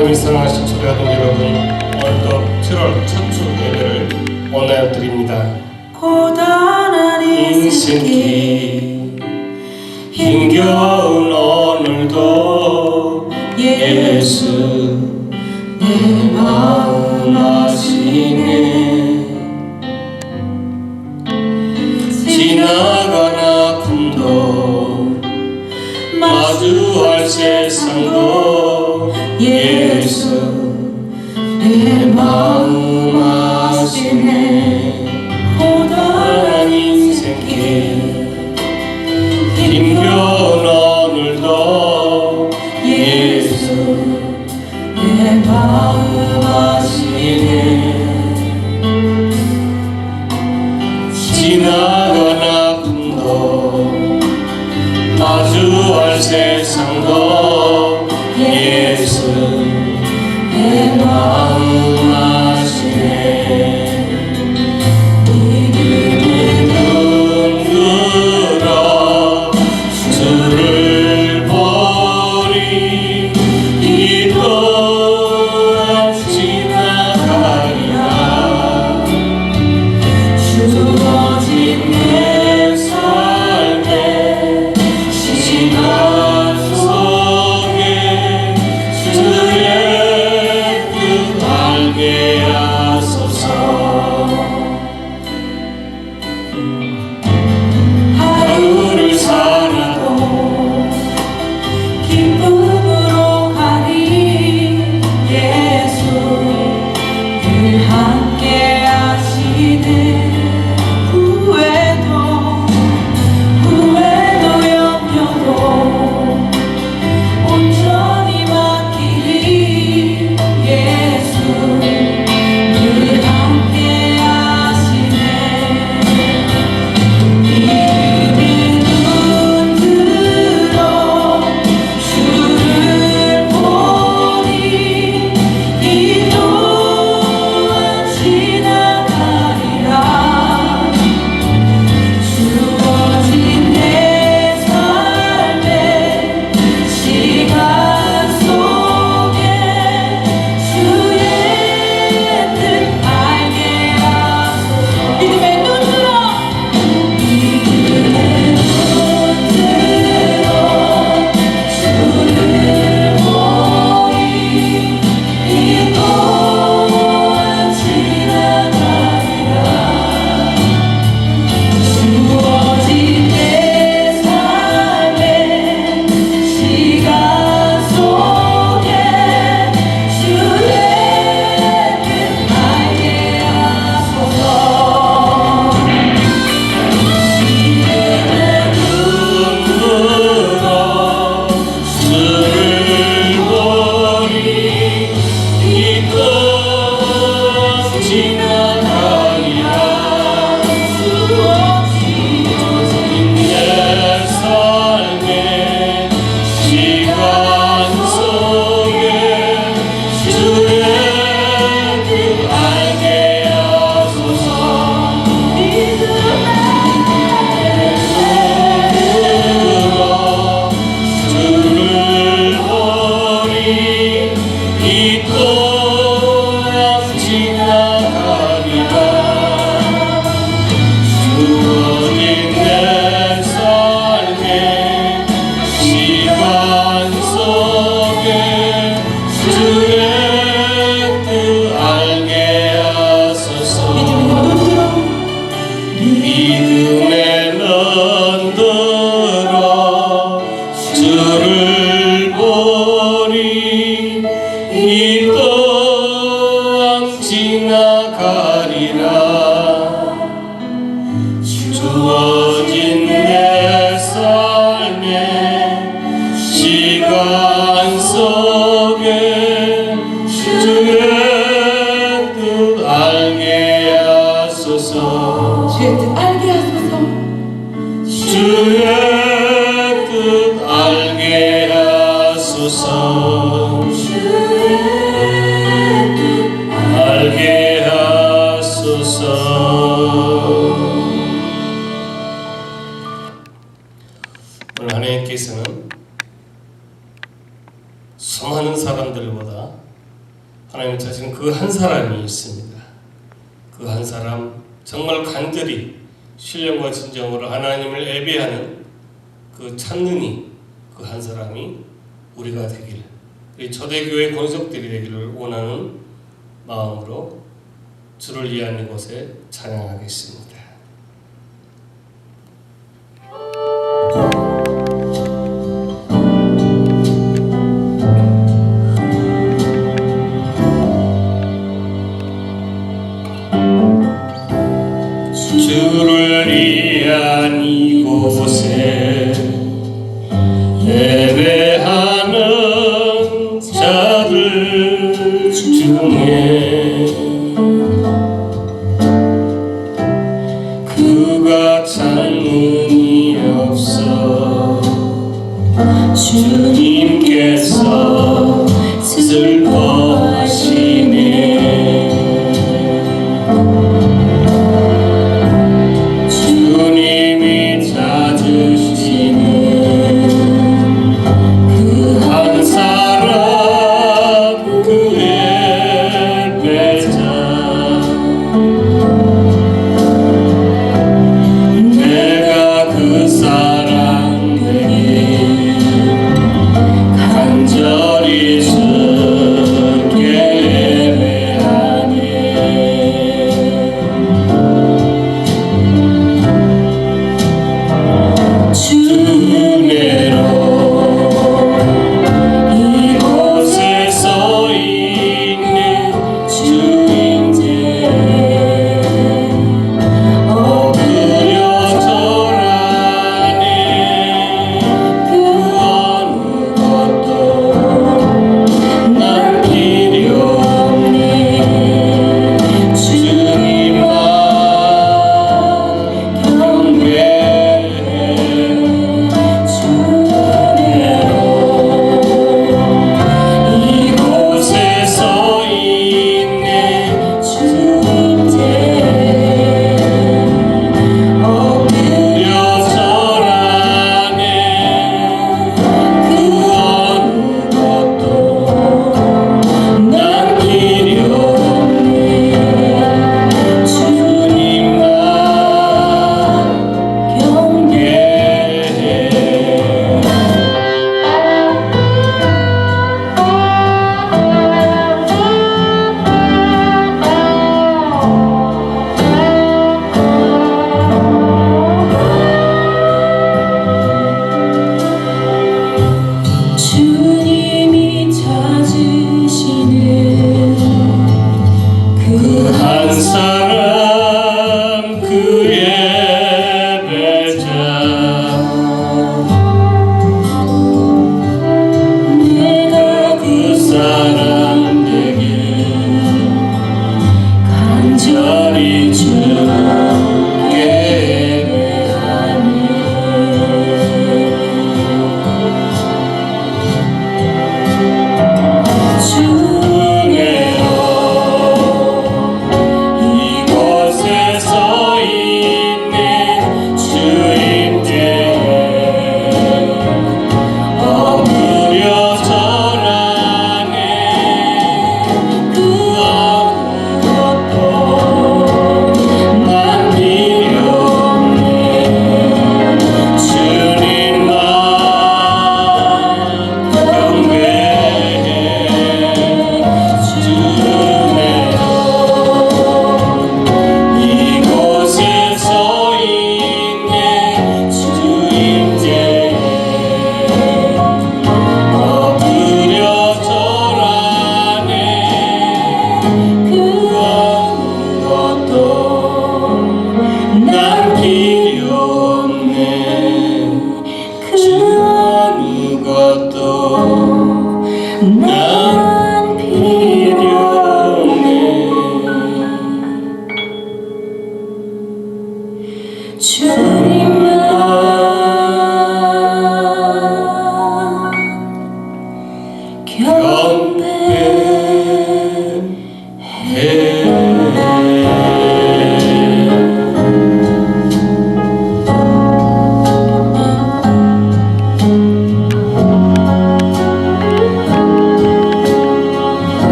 하나님이 사랑하신 초대하던 여러분, 오늘도 7월 첫 주 예배를 원하여 드립니다. 고단한 인생길 힘겨운 오늘도 예수 내 마음 아시네. 지나간 아픔도 마주할 세상도 예수 내 마음 아시네. 고단한 인생길 힘겨운 오늘도 예수 내 마음 아시네. 지나간 아픔도 마주할 세상도 예수 내 마음 아시네. 믿음의 눈 들어 주를 보리. 이 또한 지나가리라. 주어진 내 삶에 시간 속에 주의 뜻 알게 하소서. 하루를 살아도 기쁨으로 가니 예수 늘 함께 하시네. 후회도 염려도 온전히 맡기니 예수 늘 함께 하시네. 믿음의 눈 들어 주를 보니 이 또한 지나가리라. 주어진 내 삶의 시간 속에 주의 뜻 알게 하소서. 믿음의 눈 들어 주를 보니 이 또한 지나가리라. 주어진 내 삶의 시간 속에 주의 뜻 알게 하소서. 믿음의 눈 들어 주를 보니 이 또한 지나가리라. 주어진 내 삶의 시간 속에 주의 뜻 알게 하소서. 주를 보니 이 또한 지나가리라. 주어진 내 삶의 시간 속에 주의 뜻 알게 하소서. 믿음의 눈 들어 주를 보니 이 또한 지나가리라. 주어진 내 삶의 시간 속에 주의 뜻 알게 하소서. 주의 뜻 알게 하소서. 주의 뜻 알게 하소서. 주의 뜻 알게 하소서. 오늘 하나님께서는 수많은 사람들보다 하나님 자신 그 한 사람이 있습니다. 그 한 사람, 정말 간절히 신령과 진정으로 하나님을 예배하는 그 찾는 이, 그 한 사람이 우리가 되길, 이 초대교회 권속들이 되기를 원하는 마음으로 주를 위한 이곳에 찬양하겠습니다. 주를 위한 이곳에 예배하는 자들 중에 그가 찾는 이 없어 주님께서 슬퍼하시네. 주님이 찾으시는 그 한 사람, 그 예배자, 내가 그 사람 되길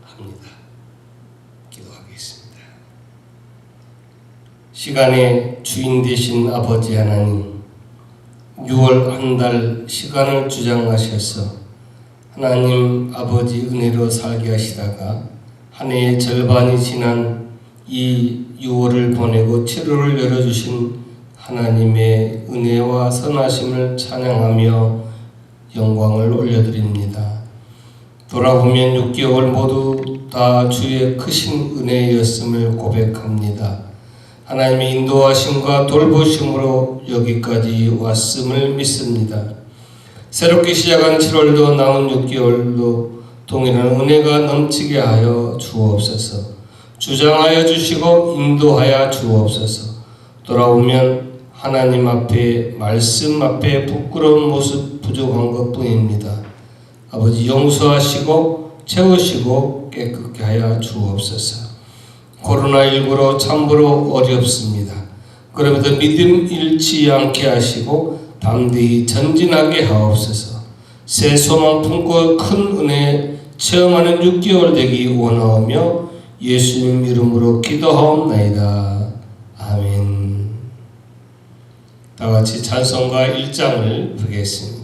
합니다. 기도하겠습니다. 시간의 주인 되신 아버지 하나님, 6월 한 달 시간을 주장하셔서 하나님 아버지 은혜로 살게 하시다가 한 해의 절반이 지난 이 6월을 보내고 7월을 열어주신 하나님의 은혜와 선하심을 찬양하며 영광을 올려드립니다. 돌아보면 6개월 모두 다 주의 크신 은혜였음을 고백합니다. 하나님의 인도하심과 돌보심으로 여기까지 왔음을 믿습니다. 새롭게 시작한 7월도 남은 6개월도 동일한 은혜가 넘치게 하여 주옵소서. 주장하여 주시고 인도하여 주옵소서. 돌아오면 하나님 앞에 말씀 앞에 부끄러운 모습 부족한 것뿐입니다. 아버지 용서하시고 채우시고 깨끗게 하여 주옵소서. 코로나19로 참으로 어렵습니다. 그럼에도 믿음 잃지 않게 하시고 담대히 전진하게 하옵소서. 새 소망 품고 큰 은혜 체험하는 6개월 되기 원하오며 예수님 이름으로 기도하옵나이다. 아멘. 다같이 찬송가 1장을 부르겠습니다.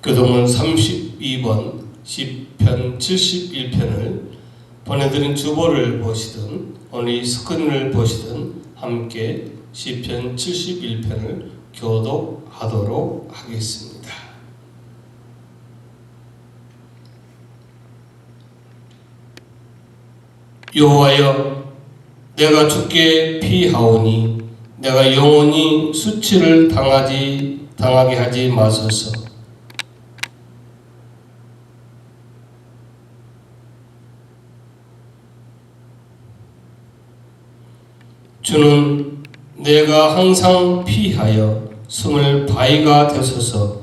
교동은 32번 시편 71편을 보내드린 주보를 보시든 오늘 이 스크린을 보시든 함께 시편 71편을 교독하도록 하겠습니다. 여호와여, 내가 주께 피하오니 내가 영원히 수치를 당하게 하지 마소서. 주는 내가 항상 피하여 숨을 바위가 되소서.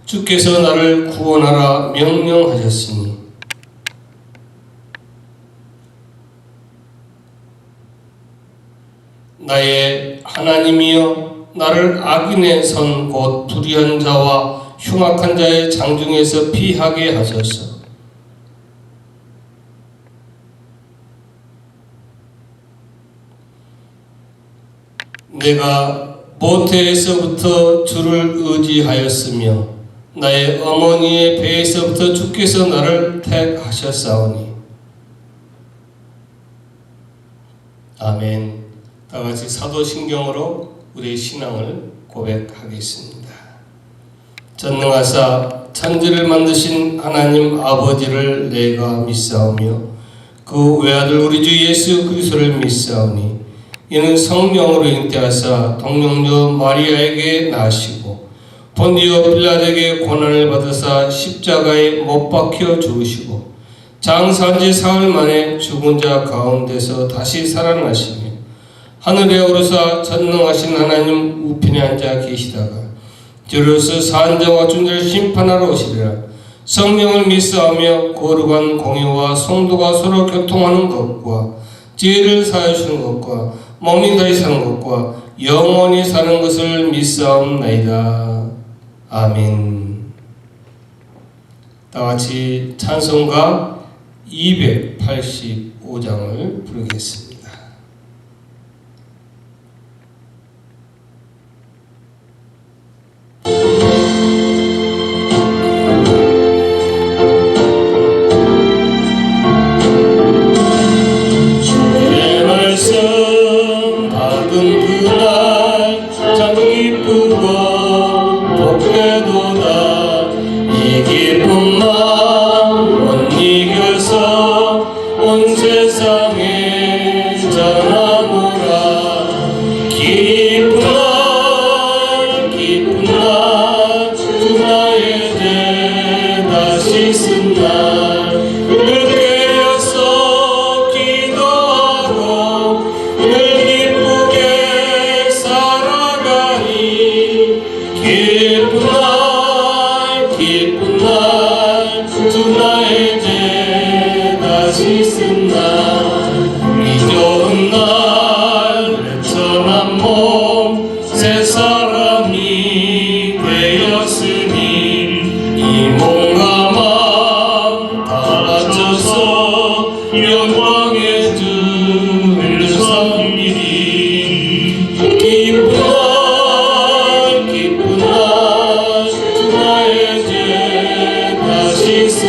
주께서 나를 구원하라 명령하셨으니 나의 하나님이여, 나를 악인의 선 곧 불의한 자와 흉악한 자의 장중에서 피하게 하소서. 내가 모태에서부터 주를 의지하였으며 나의 어머니의 배에서부터 주께서 나를 택하셨사오니. 아멘. 다같이 사도신경으로 우리의 신앙을 고백하겠습니다. 전능하사 천지를 만드신 하나님 아버지를 내가 믿사오며 그 외아들 우리 주 예수 그리스도를 믿사오니 이는 성령으로 잉태하사 동정녀 마리아에게 나시고 본디오 빌라도에게 고난을 받으사 십자가에 못 박혀 죽으시고 장사한 지 사흘 만에 죽은 자 가운데서 다시 살아나시며 하늘에 오르사 전능하신 하나님 우편에 앉아 계시다가 저로서 사한 자와 존재를 심판하러 오시리라. 성령을 믿사오며 거룩한 공의와 성도가 서로 교통하는 것과 죄를 사하여 주는 것과 몸이 다시 사는 것과 영원히 사는 것을 믿사옵나이다. 아멘. 다같이 찬송가 285장을 부르겠습니다. 기쁨 마음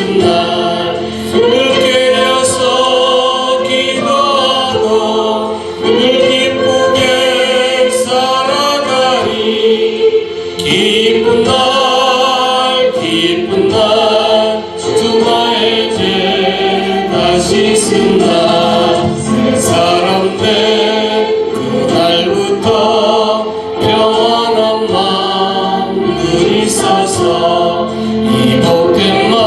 있음날 눈을 깨어서 기도하고 눈을 기쁘게 살아가리. 기쁜 날 기쁜 날 주나의 죄 다시 쓴날 새 사람 된 그날부터 평안한 마음들 있어서 이 복된 말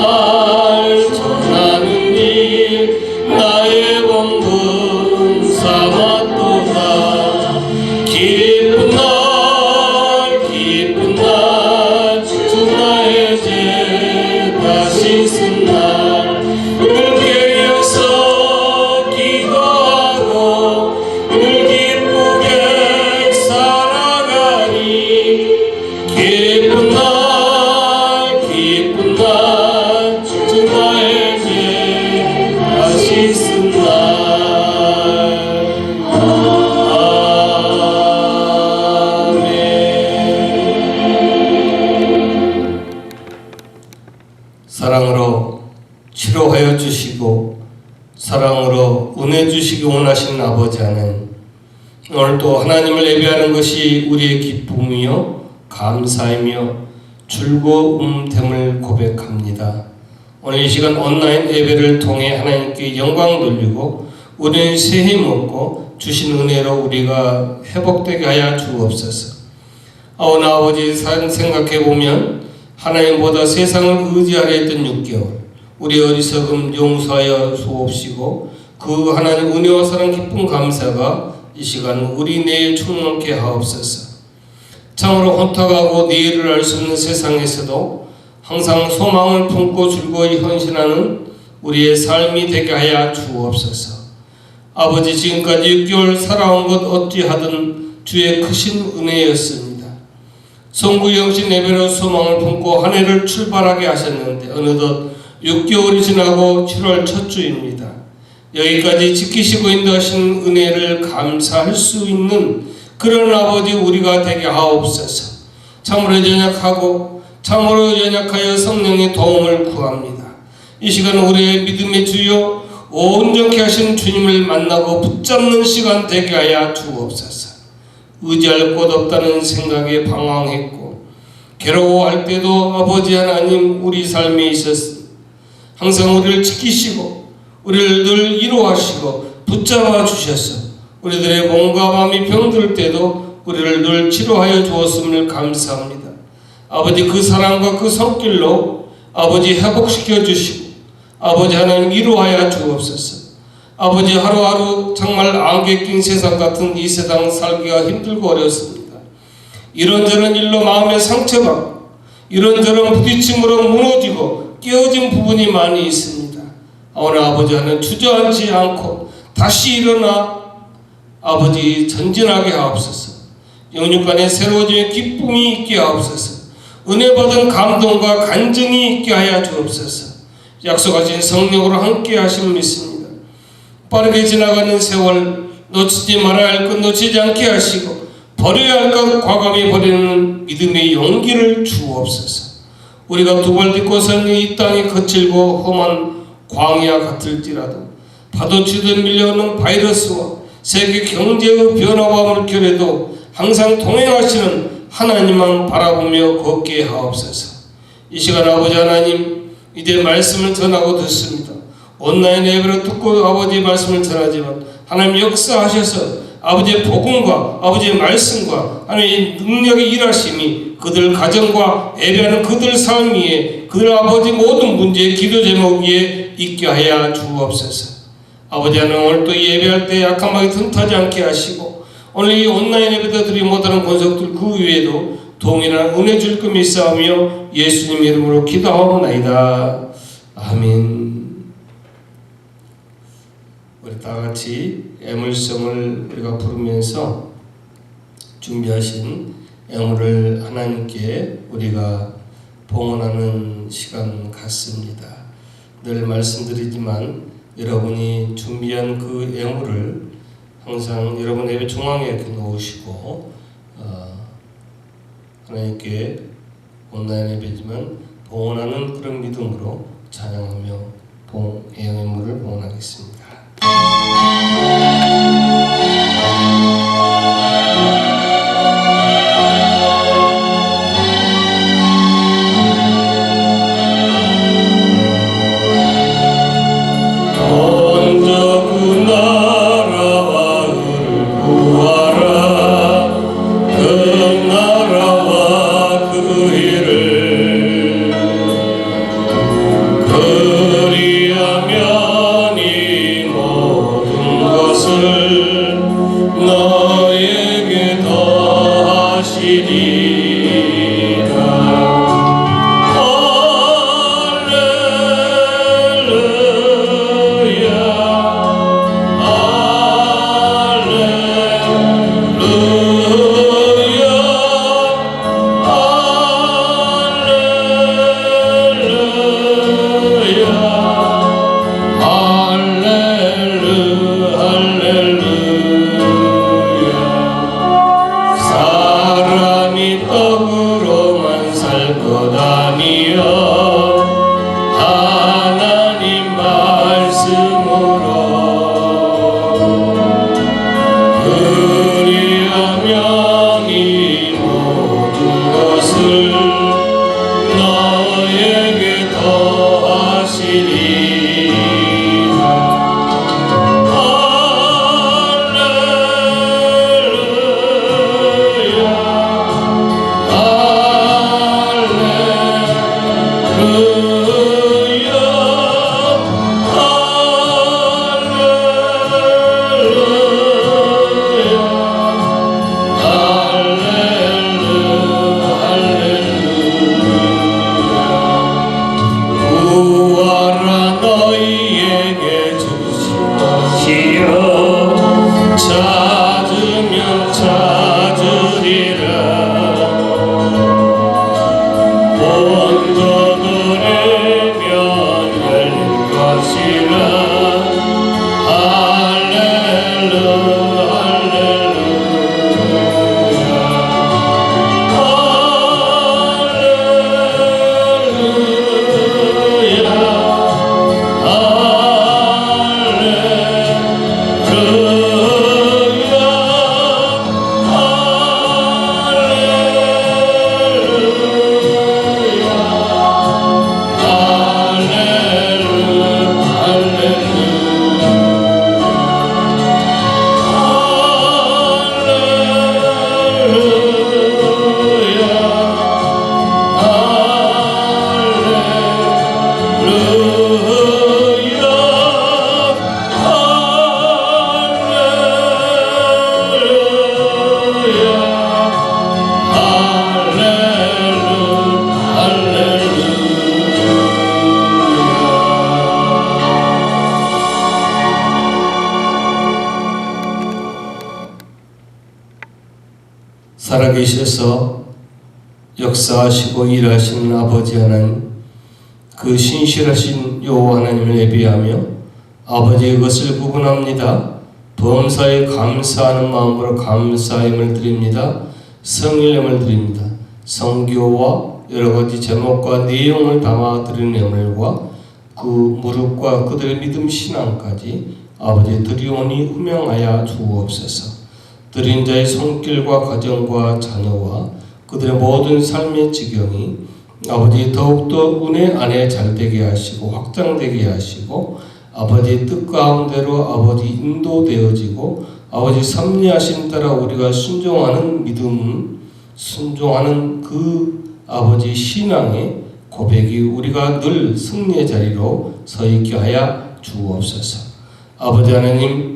전하는 일 나의 본분 삼았도다. 기쁜 날 기쁜 날 주나의 죄 다시 쓴날 눈을 깨어서 기도하고 눈을 기쁘게 살아가니. 기쁜 날 주나의 죄 다시 쓴날. 사랑으로 치료하여 주시고 사랑으로 은혜 주시기 원하시는 아버지 하나님, 오늘도 하나님을 예배하는 것이 우리의 기쁨이요 감사이며 즐거움됨을 고백합니다. 오늘 이 시간 온라인 예배를 통해 하나님께 영광 돌리고 우리는 새 힘 얻고 주신 은혜로 우리가 회복되게 하여 주옵소서. 오늘 아버지 생각해보면 하나님보다 세상을 의지하려 했던 6개월 우리 어리석음 용서하여 주옵시고 그 하나님 은혜와 사랑 기쁨 감사가 이 시간 우리 내에 충만케 하옵소서. 참으로 혼탁하고 내일을 알 수 없는 세상에서도 항상 소망을 품고 즐거이 헌신하는 우리의 삶이 되게 하여 주옵소서. 아버지 지금까지 6개월 살아온 것 어찌하든 주의 크신 은혜였습니다. 성구영신 예배로 소망을 품고 한 해를 출발하게 하셨는데 어느덧 6개월이 지나고 7월 첫 주입니다. 여기까지 지키시고 인도하신 은혜를 감사할 수 있는 그런 아버지 우리가 되게 하옵소서. 참으로 연약하여 성령의 도움을 구합니다. 이 시간 우리의 믿음의 주요 온전케 하신 주님을 만나고 붙잡는 시간 되게 하여 주옵소서. 의지할 곳 없다는 생각에 방황했고 괴로워할 때도 아버지 하나님 우리 삶에 있었습니다. 항상 우리를 지키시고 우리를 늘 위로하시고 붙잡아 주셔서 우리들의 몸과 마음이 병들 때도 우리를 늘 치료하여 주었음을 감사합니다. 아버지 그 사랑과 그 손길로 아버지 회복시켜 주시고 아버지 하나님 위로하여 주옵소서. 아버지 하루하루 정말 안개 낀 세상 같은 이 세상 살기가 힘들고 어렵습니다. 이런저런 일로 마음에 상처받고 이런저런 부딪힘으로 무너지고 깨어진 부분이 많이 있습니다. 오늘 아버지 하나님 주저앉지 않고 다시 일어나 아버지 전진하게 하옵소서. 영육간에 새로워짐의 기쁨이 있게 하옵소서. 은혜 받은 감동과 간증이 있게 하여 주옵소서. 약속하신 성령으로 함께 하심을 믿습니다. 빠르게 지나가는 세월 놓치지 말아야 할 것 놓치지 않게 하시고 버려야 할 것 과감히 버리는 믿음의 용기를 주옵소서. 우리가 두 발 딛고 선 이 땅이 거칠고 험한 광야 같을지라도 파도치듯 밀려오는 바이러스와 세계 경제의 변화와 물결에도 항상 동행하시는 하나님만 바라보며 걷게 하옵소서. 이 시간 아버지 하나님 이제 말씀을 전하고 듣습니다. 온라인 예배로 듣고 아버지의 말씀을 전하지만 하나님 역사하셔서 아버지의 복음과 아버지의 말씀과 하나님의 능력의 일하심이 그들 가정과 예배하는 그들 삶 위에 그들 아버지 모든 문제의 기도 제목 위에 있게 하여 주옵소서. 아버지 하나님 오늘 또 예배할 때 약한 마음이 틈타지 않게 하시고 오늘 이 온라인 예배도 드리지 못하는 권속들 그 위에도 동일한 은혜 줄 금이 싸우며 예수님 이름으로 기도하옵나이다. 아멘. 우리 다 같이 애물성을 우리가 부르면서 준비하신 애물을 하나님께 우리가 봉헌하는 시간 같습니다. 늘 말씀드리지만 여러분이 준비한 그 애물을 항상 여러분 예배 중앙에 이렇게 놓으시고 하나님께 온라인 예배지만 봉헌하는 그런 믿음으로 찬양하며 애영의 물을 봉헌하겠습니다. 살아계셔서 역사하시고 일하시는 아버지 하나님, 그 신실하신 여호와 하나님을 예비하며 아버지의 것을 구분합니다. 범사에 감사하는 마음으로 감사임을 드립니다. 성일념을 드립니다. 성교와 여러가지 제목과 내용을 담아 드리는 예물과 그 무릎과 그들의 믿음 신앙까지 아버지 드리오니 후명하여 주옵소서. 드린 자의 손길과 가정과 자녀와 그들의 모든 삶의 지경이 아버지 더욱더 은혜 안에 잘되게 하시고 확장되게 하시고 아버지 뜻 가운데로 아버지 인도되어지고 아버지 섭리하심 따라 우리가 순종하는 믿음, 순종하는 그 아버지 신앙의 고백이 우리가 늘 승리의 자리로 서 있게 하여 주옵소서. 아버지 하나님,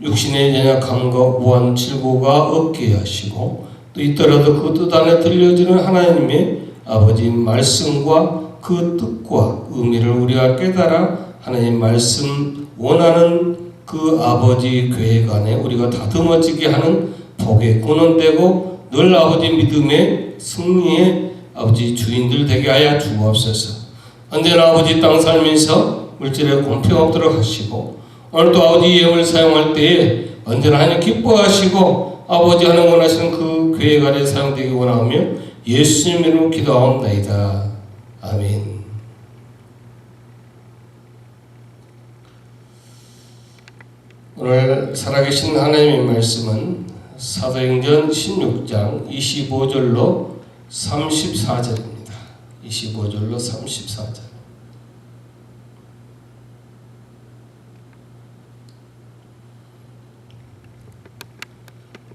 육신의 연약함과 우한 질고가 없게 하시고 또 있더라도 그 뜻 안에 들려지는 하나님의 아버지 말씀과 그 뜻과 의미를 우리가 깨달아 하나님 말씀 원하는 그 아버지 계획 안에 우리가 다듬어지게 하는 복의 근원 되고 늘 아버지 믿음의 승리의 아버지 주인들 되게 하여 주옵소서. 언제나 아버지 땅 살면서 물질에 공평 없도록 하시고 오늘도 아버지 예물을 사용할 때에 언제나 하나님 기뻐하시고 아버지 하나님 원하시는 그 계획 아래 사용되기 원하며 예수님 이름으로 기도하옵나이다. 아멘. 오늘 살아계신 하나님의 말씀은 사도행전 16장 25절로 34절입니다. 25절로 34절.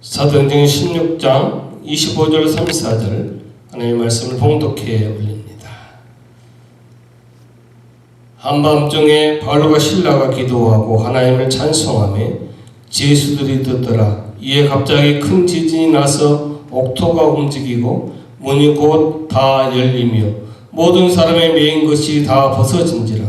사도행전 16장 25절 34절 하나님의 말씀을 봉독해 올립니다. 한밤중에 바울과 실라가 기도하고 하나님을 찬송하며 제수들이 듣더라. 이에 갑자기 큰 지진이 나서 옥토가 움직이고 문이 곧 다 열리며 모든 사람의 매인 것이 다 벗어진지라.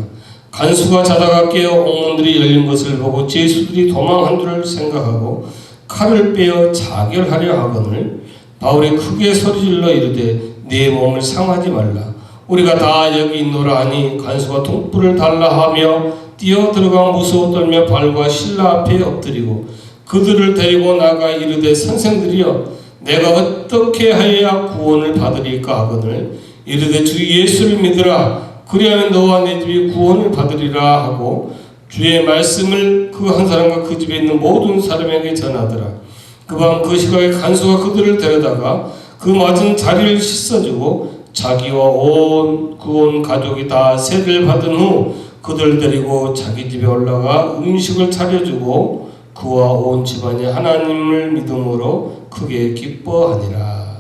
간수가 자다가 깨어 옥문들이 열린 것을 보고 제수들이 도망한 줄 생각하고 칼을 빼어 자결하려 하거늘 바울이 크게 소리질러 이르되 내 몸을 상하지 말라. 우리가 다 여기 있노라 하니 간수가 동불을 달라 하며 뛰어 들어가 무서워 떨며 바울과 실라 앞에 엎드리고 그들을 데리고 나가 이르되 선생들이여 내가 어떻게 하여야 구원을 받으리까 하거늘 이르되 주 예수를 믿으라. 그리하면 너와 내 집이 구원을 받으리라 하고 주의 말씀을 그 한 사람과 그 집에 있는 모든 사람에게 전하더라. 그 밤 그 시각에 간수가 그들을 데려다가 그 맞은 자리를 씻어주고 자기와 온 가족이 다 세례를 받은 후 그들 데리고 자기 집에 올라가 음식을 차려주고 그와 온 집안이 하나님을 믿음으로 크게 기뻐하니라.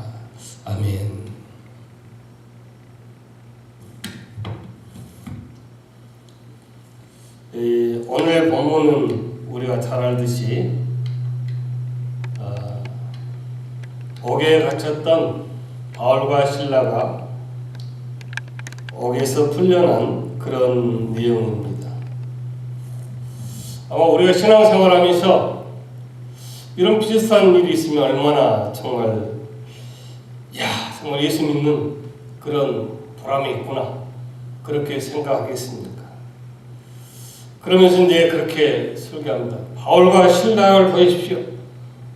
아멘. 오늘 본문은 우리가 잘 알듯이 옥에 갇혔던 바울과 실라가 옥에서 풀려난 그런 내용입니다. 아마 우리가 신앙생활하면서 이런 비슷한 일이 있으면 얼마나 정말 예수 믿는 그런 보람이 있구나 그렇게 생각하겠습니까? 그러면서 이제 그렇게 설교합니다. 바울과 실라를 보십시오.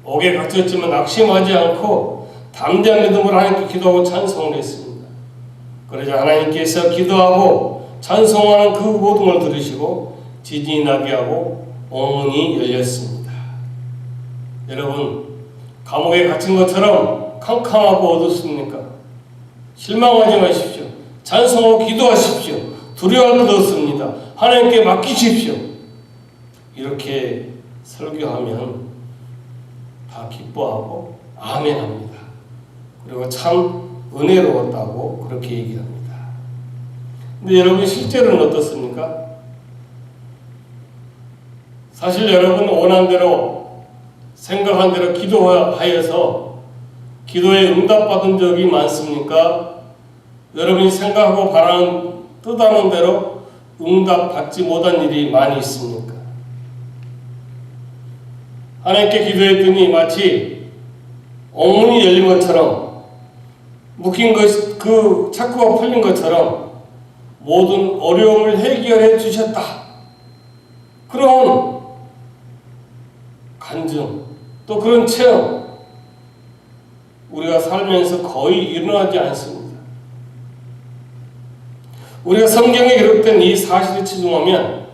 옥에 갇혔지만 낙심하지 않고 담대한 믿음으로 하나님께 기도하고 찬송을 했습니다. 그러자 하나님께서 기도하고 찬송하는 그 모든 걸 들으시고 지진이 나게 하고 옥문이 열렸습니다. 여러분, 감옥에 갇힌 것처럼 캄캄하고 어둡습니까? 실망하지 마십시오. 찬송하고 기도하십시오. 두려워할 것 없습니다. 하나님께 맡기십시오. 이렇게 설교하면 다 기뻐하고 아멘합니다. 그리고 참 은혜로웠다고 그렇게 얘기합니다. 근데 여러분 실제로는 어떻습니까? 사실 여러분 원한 대로 생각한 대로 기도하여서 기도에 응답받은 적이 많습니까? 여러분이 생각하고 바라는 뜻하는 대로 응답받지 못한 일이 많이 있습니까? 하나님께 기도했더니 마치 옥문이 열린 것처럼 묶인 것, 그 착고가 풀린 것처럼 모든 어려움을 해결해 주셨다. 그런 간증, 또 그런 체험 우리가 살면서 거의 일어나지 않습니다. 우리가 성경에 기록된 이 사실에 치중하면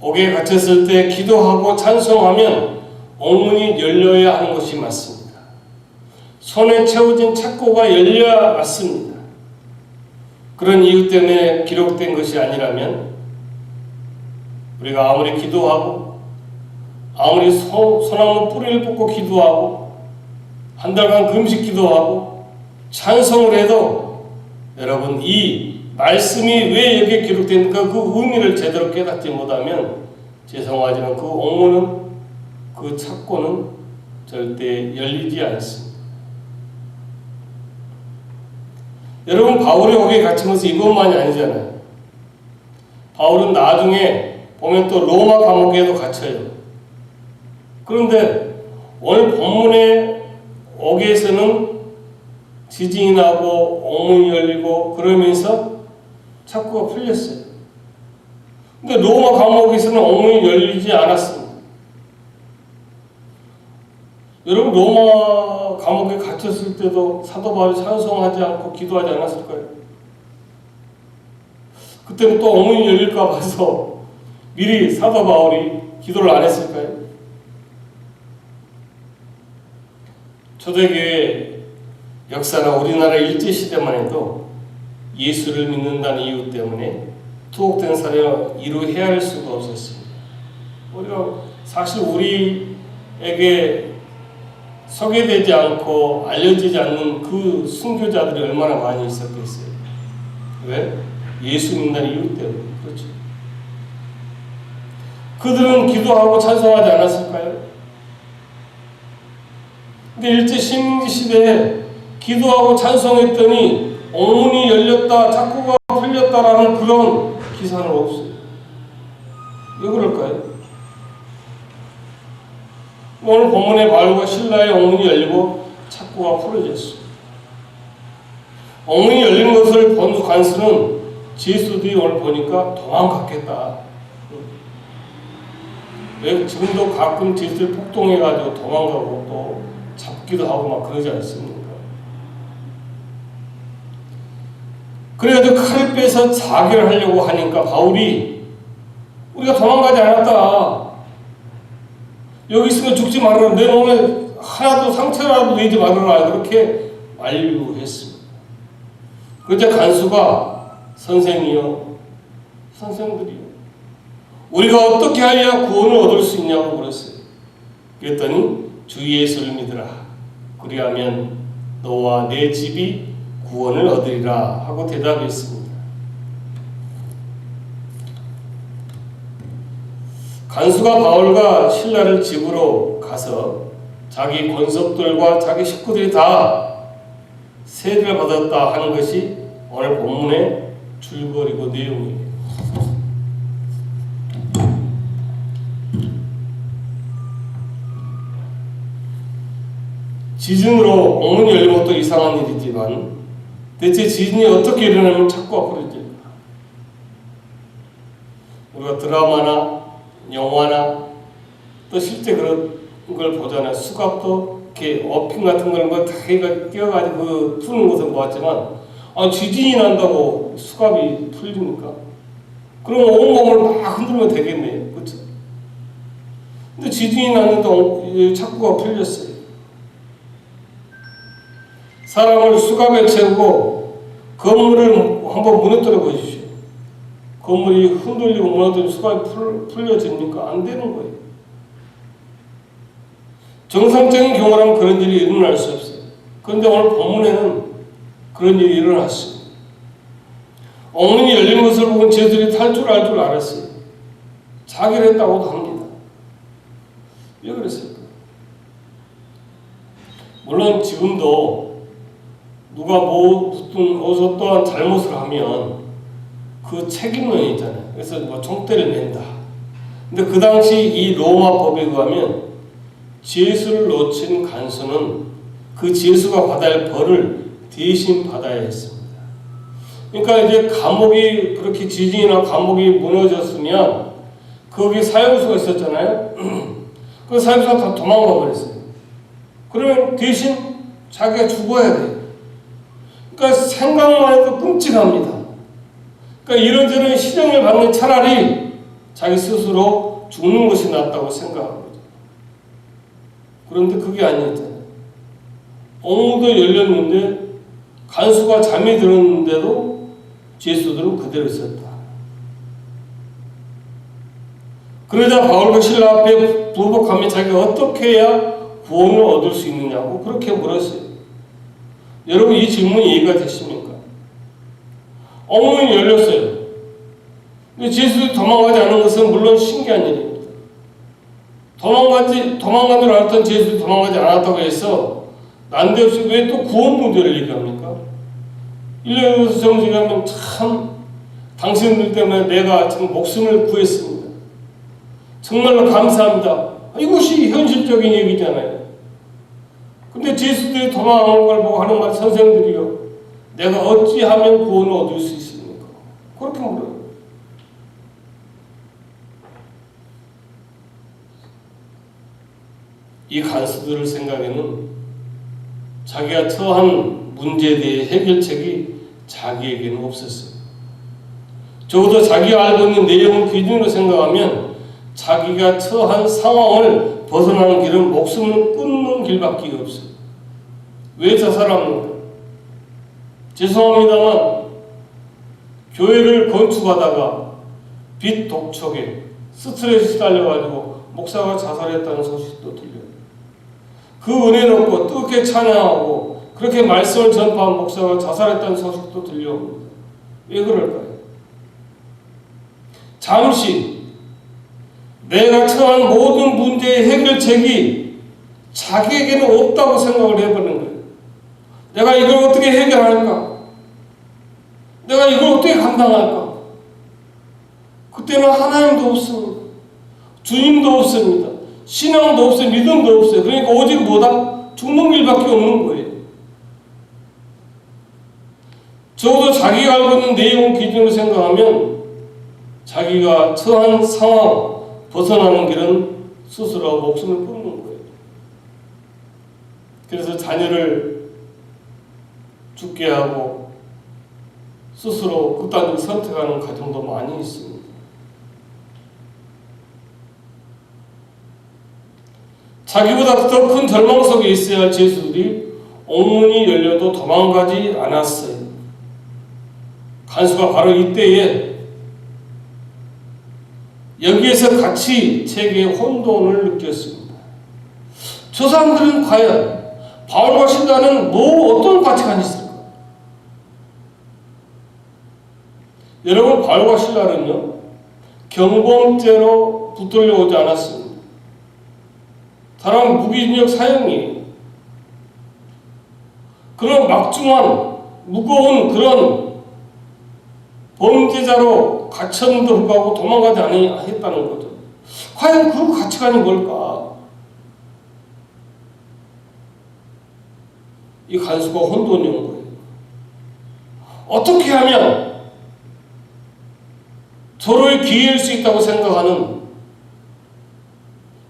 옥에 갇혔을 때 기도하고 찬송하면 옥문이 열려야 하는 것이 맞습니다. 손에 채워진 착고가 열려야 맞습니다. 그런 이유 때문에 기록된 것이 아니라면 우리가 아무리 기도하고 아무리 소나무 뿌리를 뽑고 기도하고 한 달간 금식 기도하고 찬송을 해도 여러분 이 말씀이 왜 여기에 기록되는가 그 의미를 제대로 깨닫지 못하면 죄송하지만 그 옥문은 그 착고는 절대 열리지 않습니다. 여러분 바울이 옥에 갇힌 것은 이것만이 아니잖아요. 바울은 나중에 보면 또 로마 감옥에도 갇혀요. 그런데 오늘 본문의 옥에서는 지진이 나고 옥문이 열리고 그러면서 착고가 풀렸어요. 근데 로마 감옥에서는 옥문이 열리지 않았습니다. 여러분 로마 감옥에 갇혔을 때도 사도 바울이 찬송하지 않고 기도하지 않았을까요? 그때는 또 옥문이 열릴까 봐서 미리 사도 바울이 기도를 안 했을까요? 초대교회 역사나 우리나라 일제시대만 해도 예수를 믿는다는 이유 때문에 투옥된 사람을 이루 헤아릴 수가 없었습니다. 우리가 사실 우리에게 소개되지 않고 알려지지 않는 그 순교자들이 얼마나 많이 있었겠어요. 왜? 예수 믿는다는 이유 때문에. 그렇죠. 그들은 기도하고 찬송하지 않았을까요? 근데 일제 식민지 시대에 기도하고 찬송했더니 옥문이 열렸다, 창고가 풀렸다라는 그런 기사는 없어요. 왜 그럴까요? 오늘 본문의 바울과 실라의 옥문이 열리고 창고가 풀어졌어요. 옥문이 열린 것을 본 간수는 제수들이 오늘 보니까 도망갔겠다. 왜 지금도 가끔 제수들 폭동해가지고 도망가고 또 잡기도 하고 막 그러지 않습니까? 그래도 칼을 빼서 자결을 하려고 하니까 바울이 우리가 도망가지 않았다. 여기 있으면 죽지 말아라. 내 몸에 하나도 상처라도 내지 말아라. 그렇게 만류했습니다. 그때 간수가 선생이요, 선생들이요, 우리가 어떻게 하여야 구원을 얻을 수 있냐고 물었어요. 그랬더니 주 예수를 믿으라. 그리하면 너와 내 집이 구원을 얻으리라 하고 대답했습니다. 간수가 바울과 실라를 집으로 가서 자기 권속들과 자기 식구들이 다 세례를 받았다 하는 것이 오늘 본문의 줄거리고 내용이에요. 지진으로 옥문이 열린 것도 이상한 일이지만 대체 지진이 어떻게 일어나면 자꾸 풀어질까? 우리가 드라마나 영화나 또 실제 그런 걸 보잖아요. 수갑도 이렇게 어핀 같은 걸 다 끼워가지고 그 푸는 것을 보았지만 지진이 난다고 수갑이 풀립니까? 그럼 온몸을 막 흔들면 되겠네요. 그렇죠? 근데 지진이 났는데 착구가 풀렸어요. 사람을 수갑에 채우고 건물을 한번 무너뜨려 보십시오. 건물이 흔들리고 무너뜨리면 수갑이 풀려집니까? 안 되는 거예요. 정상적인 경우라면 그런 일이 일어날 수 없어요. 그런데 오늘 본문에는 그런 일이 일어났습니다. 옥문이 열린 것을 보고 쟤들이 탈출할 줄 알았어요. 자기를 했다고도 합니다. 왜 그랬을까? 물론 지금도 누가 무슨 어디서 또한 잘못을 하면 그 책임론이 있잖아요. 그래서 총대를 맨다. 근데 그 당시 이 로마 법에 의하면 죄수를 놓친 간수는 그 죄수가 받아야 할 벌을 대신 받아야 했습니다. 그러니까 이제 감옥이 그렇게 지진이나 감옥이 무너졌으면 거기 사형수가 있었잖아요. 그 사형수가 다 도망가 버렸어요. 그러면 대신 자기가 죽어야 돼요. 그러니까 생각만 해도 끔찍합니다. 그러니까 이런저런 시련을 받는 차라리 자기 스스로 죽는 것이 낫다고 생각하는 거죠. 그런데 그게 아니었잖아요. 옥문도 열렸는데 간수가 잠이 들었는데도 죄수들은 그대로 있었다. 그러자 바울과 실라 앞에 부복하며 자기가 어떻게 해야 구원을 얻을 수 있느냐고 그렇게 물었어요. 여러분 이 질문이 이해가 되십니까? 옥문이 열렸어요. 근데 죄수들이 도망가지 않은 것은 물론 신기한 일입니다. 도망간 줄 알았던 죄수들이 도망가지 않았다고 해서 난데없이 왜 또 구원 문제를 얘기합니까? 1년에서 정직하면 참 당신들 때문에 내가 지금 목숨을 구했습니다. 정말로 감사합니다. 이것이 현실적인 얘기잖아요. 근데 죄수들이 도망가는 걸 보고 하는 말 선생들이요. 내가 어찌하면 구원을 얻을 수 있습니까? 그렇게 물어요. 이 간수들 생각에는 자기가 처한 문제에 대해 해결책이 자기에게는 없었어요. 적어도 자기가 알고 있는 내용을 기준으로 생각하면 자기가 처한 상황을 벗어나는 길은 목숨을 끊는 길밖에 없어요. 왜 자살합니까? 죄송합니다만 교회를 건축하다가 빚 독촉에 스트레스 시달려가지고 목사가 자살했다는 소식도 들려요. 그 은혜를 얻고 뜨겁게 찬양하고 그렇게 말씀을 전파한 목사가 자살했다는 소식도 들려옵니다. 왜 그럴까요? 잠시 내가 처한 모든 문제의 해결책이 자기에게는 없다고 생각을 해버리는 거예요. 내가 이걸 어떻게 해결할까? 내가 이걸 어떻게 감당할까? 그때는 하나님도 없습니다. 주님도 없습니다. 신앙도 없어요. 믿음도 없어요. 그러니까 오직 뭐다? 죽는 길밖에 없는 거예요. 적어도 자기가 알고 있는 내용 기준으로 생각하면 자기가 처한 상황 벗어나는 길은 스스로 목숨을 끊는 거예요. 그래서 자녀를 죽게 하고 스스로 극단적으로 선택하는 가정도 많이 있습니다. 자기보다 더 큰 절망 속에 있어야 할 죄수들이 옥문이 열려도 도망가지 않았어요. 간수가 바로 이때에 여기에서 같이 체계의 혼돈을 느꼈습니다. 저 사람들은 과연 바울과 실라는 어떤 가치관이 있을까? 여러분, 바울과 실라는요 경범죄로 붙들려 오지 않았습니다. 다른 무기징역 사형이에요. 그런 막중한 무거운 그런 범죄자로 갇혔는데도 불구하고 도망가지 않았다는 거죠. 과연 그 가치관이 뭘까? 이 간수가 혼돈이 온 거예요. 어떻게 하면 서로의 기회일 수 있다고 생각하는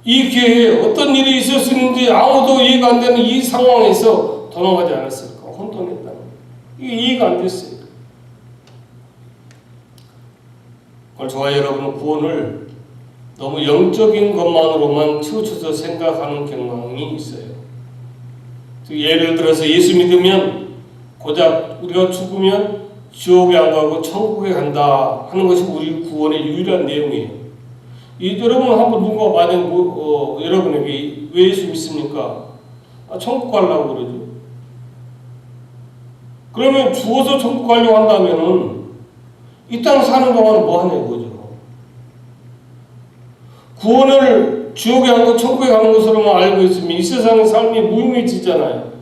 이 기회에 어떤 일이 있을 수 있는지 아무도 이해가 안 되는 이 상황에서 도망가지 않았을까? 혼돈했다는 거예요. 이게 이해가 안 됐어요. 그걸 저와 여러분은 구원을 너무 영적인 것만으로만 치우쳐서 생각하는 경향이 있어요. 예를 들어서 예수 믿으면 고작 우리가 죽으면 지옥에 안 가고 천국에 간다 하는 것이 우리 구원의 유일한 내용이에요. 여러분 한번 누가 만약 여러분에게 왜 예수 믿습니까? 천국 가려고 그러죠. 그러면 죽어서 천국 가려고 한다면은 이 땅 사는 동안은 뭐 하냐 이거죠. 구원을 지옥에 가고 천국에 가는 것으로만 알고 있으면 이 세상의 삶이 무의미해지잖아요.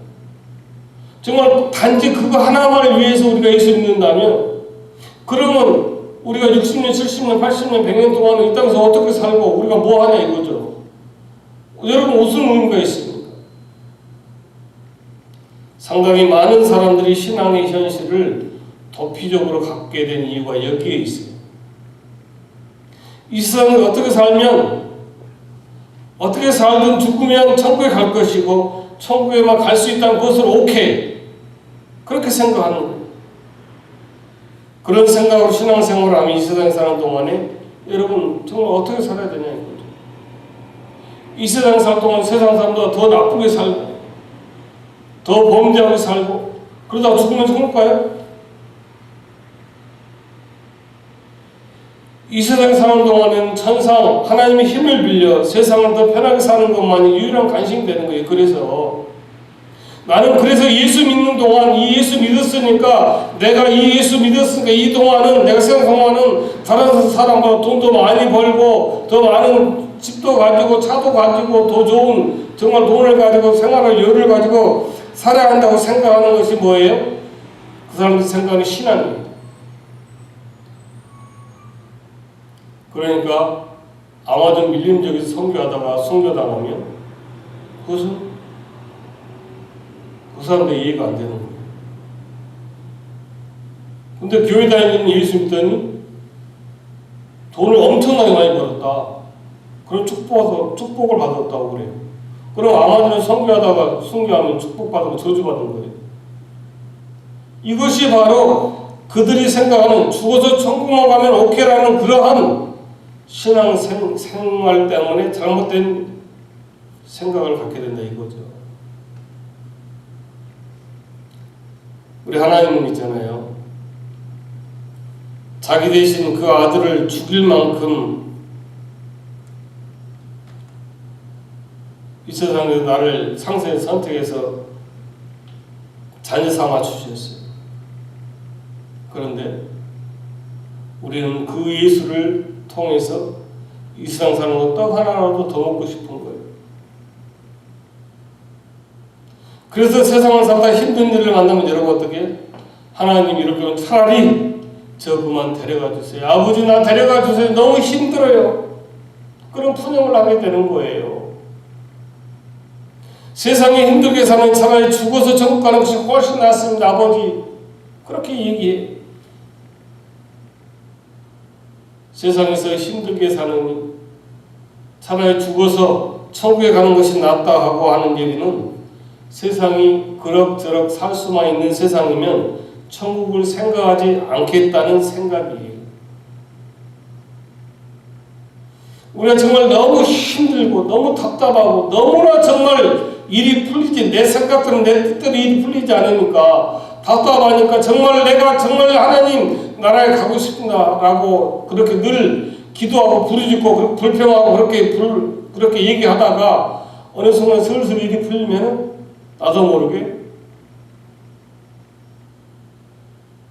정말 단지 그거 하나만을 위해서 우리가 예수 믿는다면 그러면 우리가 60년, 70년, 80년, 100년 동안 이 땅에서 어떻게 살고 우리가 뭐 하냐 이거죠. 여러분 무슨 의미가 있습니까? 상당히 많은 사람들이 신앙의 현실을 도피적으로 갖게 된 이유가 여기에 있어요. 이 세상을 어떻게 살면 어떻게 살든 죽으면 천국에 갈 것이고 천국에만 갈 수 있다는 것을 오케이 그렇게 생각하는 거예요. 그런 생각으로 신앙생활을 하면 이 세상에 사는 동안에 여러분 정말 어떻게 살아야 되냐 이거죠. 이 세상에 살 동안 세상 사람보다 더 나쁘게 살고 더 범죄하게 살고 그러다가 죽으면 천국 가요? 이 세상에 사는 동안에는 천상 하나님의 힘을 빌려 세상을 더 편하게 사는 것만이 유일한 관심이 되는 거예요. 그래서 나는 그래서 예수 믿는 동안 이 예수 믿었으니까 내가 이 예수 믿었으니까 이 동안은 내가 세상 동안은 다른 사람보다 돈도 많이 벌고 더 많은 집도 가지고 차도 가지고 더 좋은 정말 돈을 가지고 생활을 여유를 가지고 살아야 한다고 생각하는 것이 뭐예요? 그 사람들이 생각하는 신앙이에요. 그러니까 아마존 밀림역에서 선교하다가 순교당하면 그것은 그 사람들 이해가 안 되는 거예요. 근데 교회 다니는 예수 믿더니 돈을 엄청나게 많이 벌었다. 그런 축복을 받았다고 그래요. 그럼 아마존에 선교하다가 순교하면 축복받은 저주받은 거예요. 이것이 바로 그들이 생각하는 죽어서 천국만 가면 오케이라는 그러한 신앙 생활 때문에 잘못된 생각을 갖게 된다 이거죠. 우리 하나님은 있잖아요. 자기 대신 그 아들을 죽일 만큼 이 세상에서 나를 상세히 선택해서 자녀 삼아 주셨어요. 그런데 우리는 그 예수를 통해서 이 세상 사는 거 떡 하나라도 더 먹고 싶은 거예요. 그래서 세상을 살다 힘든 일을 만나면 여러분 어떻게? 하나님 이렇게 하면 차라리 저 그만 데려가 주세요. 아버지 나 데려가 주세요. 너무 힘들어요. 그런 푸념을 하게 되는 거예요. 세상에 힘들게 사는 차라리 죽어서 천국 가는 것이 훨씬 낫습니다. 아버지 그렇게 얘기해. 세상에서 힘들게 사느니 차라리 죽어서 천국에 가는 것이 낫다 하고 하는 얘기는 세상이 그럭저럭 살 수만 있는 세상이면 천국을 생각하지 않겠다는 생각이에요. 우리가 정말 너무 힘들고 너무 답답하고 너무나 정말 일이 풀리지 내 생각대로 내 뜻대로 일이 풀리지 않으니까 답답하니까 정말 내가 정말 하나님 나라에 가고 싶다라고 그렇게 늘 기도하고 부르짖고 불평하고 그렇게 얘기하다가 어느 순간 슬슬 일이 풀리면 나도 모르게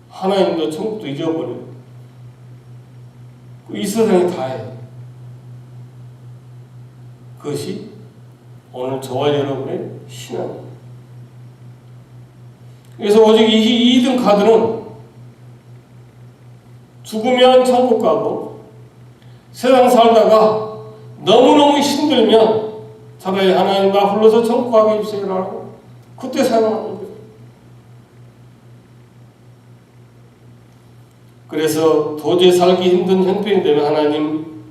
하나님도 천국도 잊어버려요. 이 세상이 다예요. 그것이 오늘 저와 여러분의 신앙입니다. 그래서 오직 이 2등 카드는 죽으면 천국 가고 세상 살다가 너무너무 힘들면 차라리 하나님 나 불러서 천국 가게 해주세요라고 그때 사용하는 거예요. 그래서 도저히 살기 힘든 형편이 되면 하나님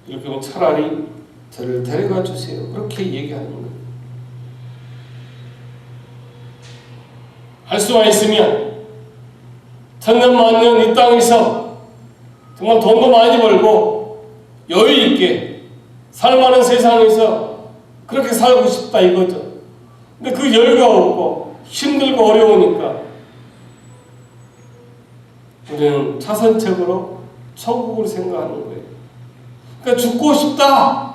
이렇게 하면 차라리 저를 데려가 주세요. 그렇게 얘기하는 거예요. 할 수만 있으면 천년 만년 이 땅에서 정말 돈도 많이 벌고 여유 있게 살만한 세상에서 그렇게 살고 싶다 이거죠. 근데 그 여유가 없고 힘들고 어려우니까 우리는 차선책으로 천국을 생각하는 거예요. 그러니까 죽고 싶다.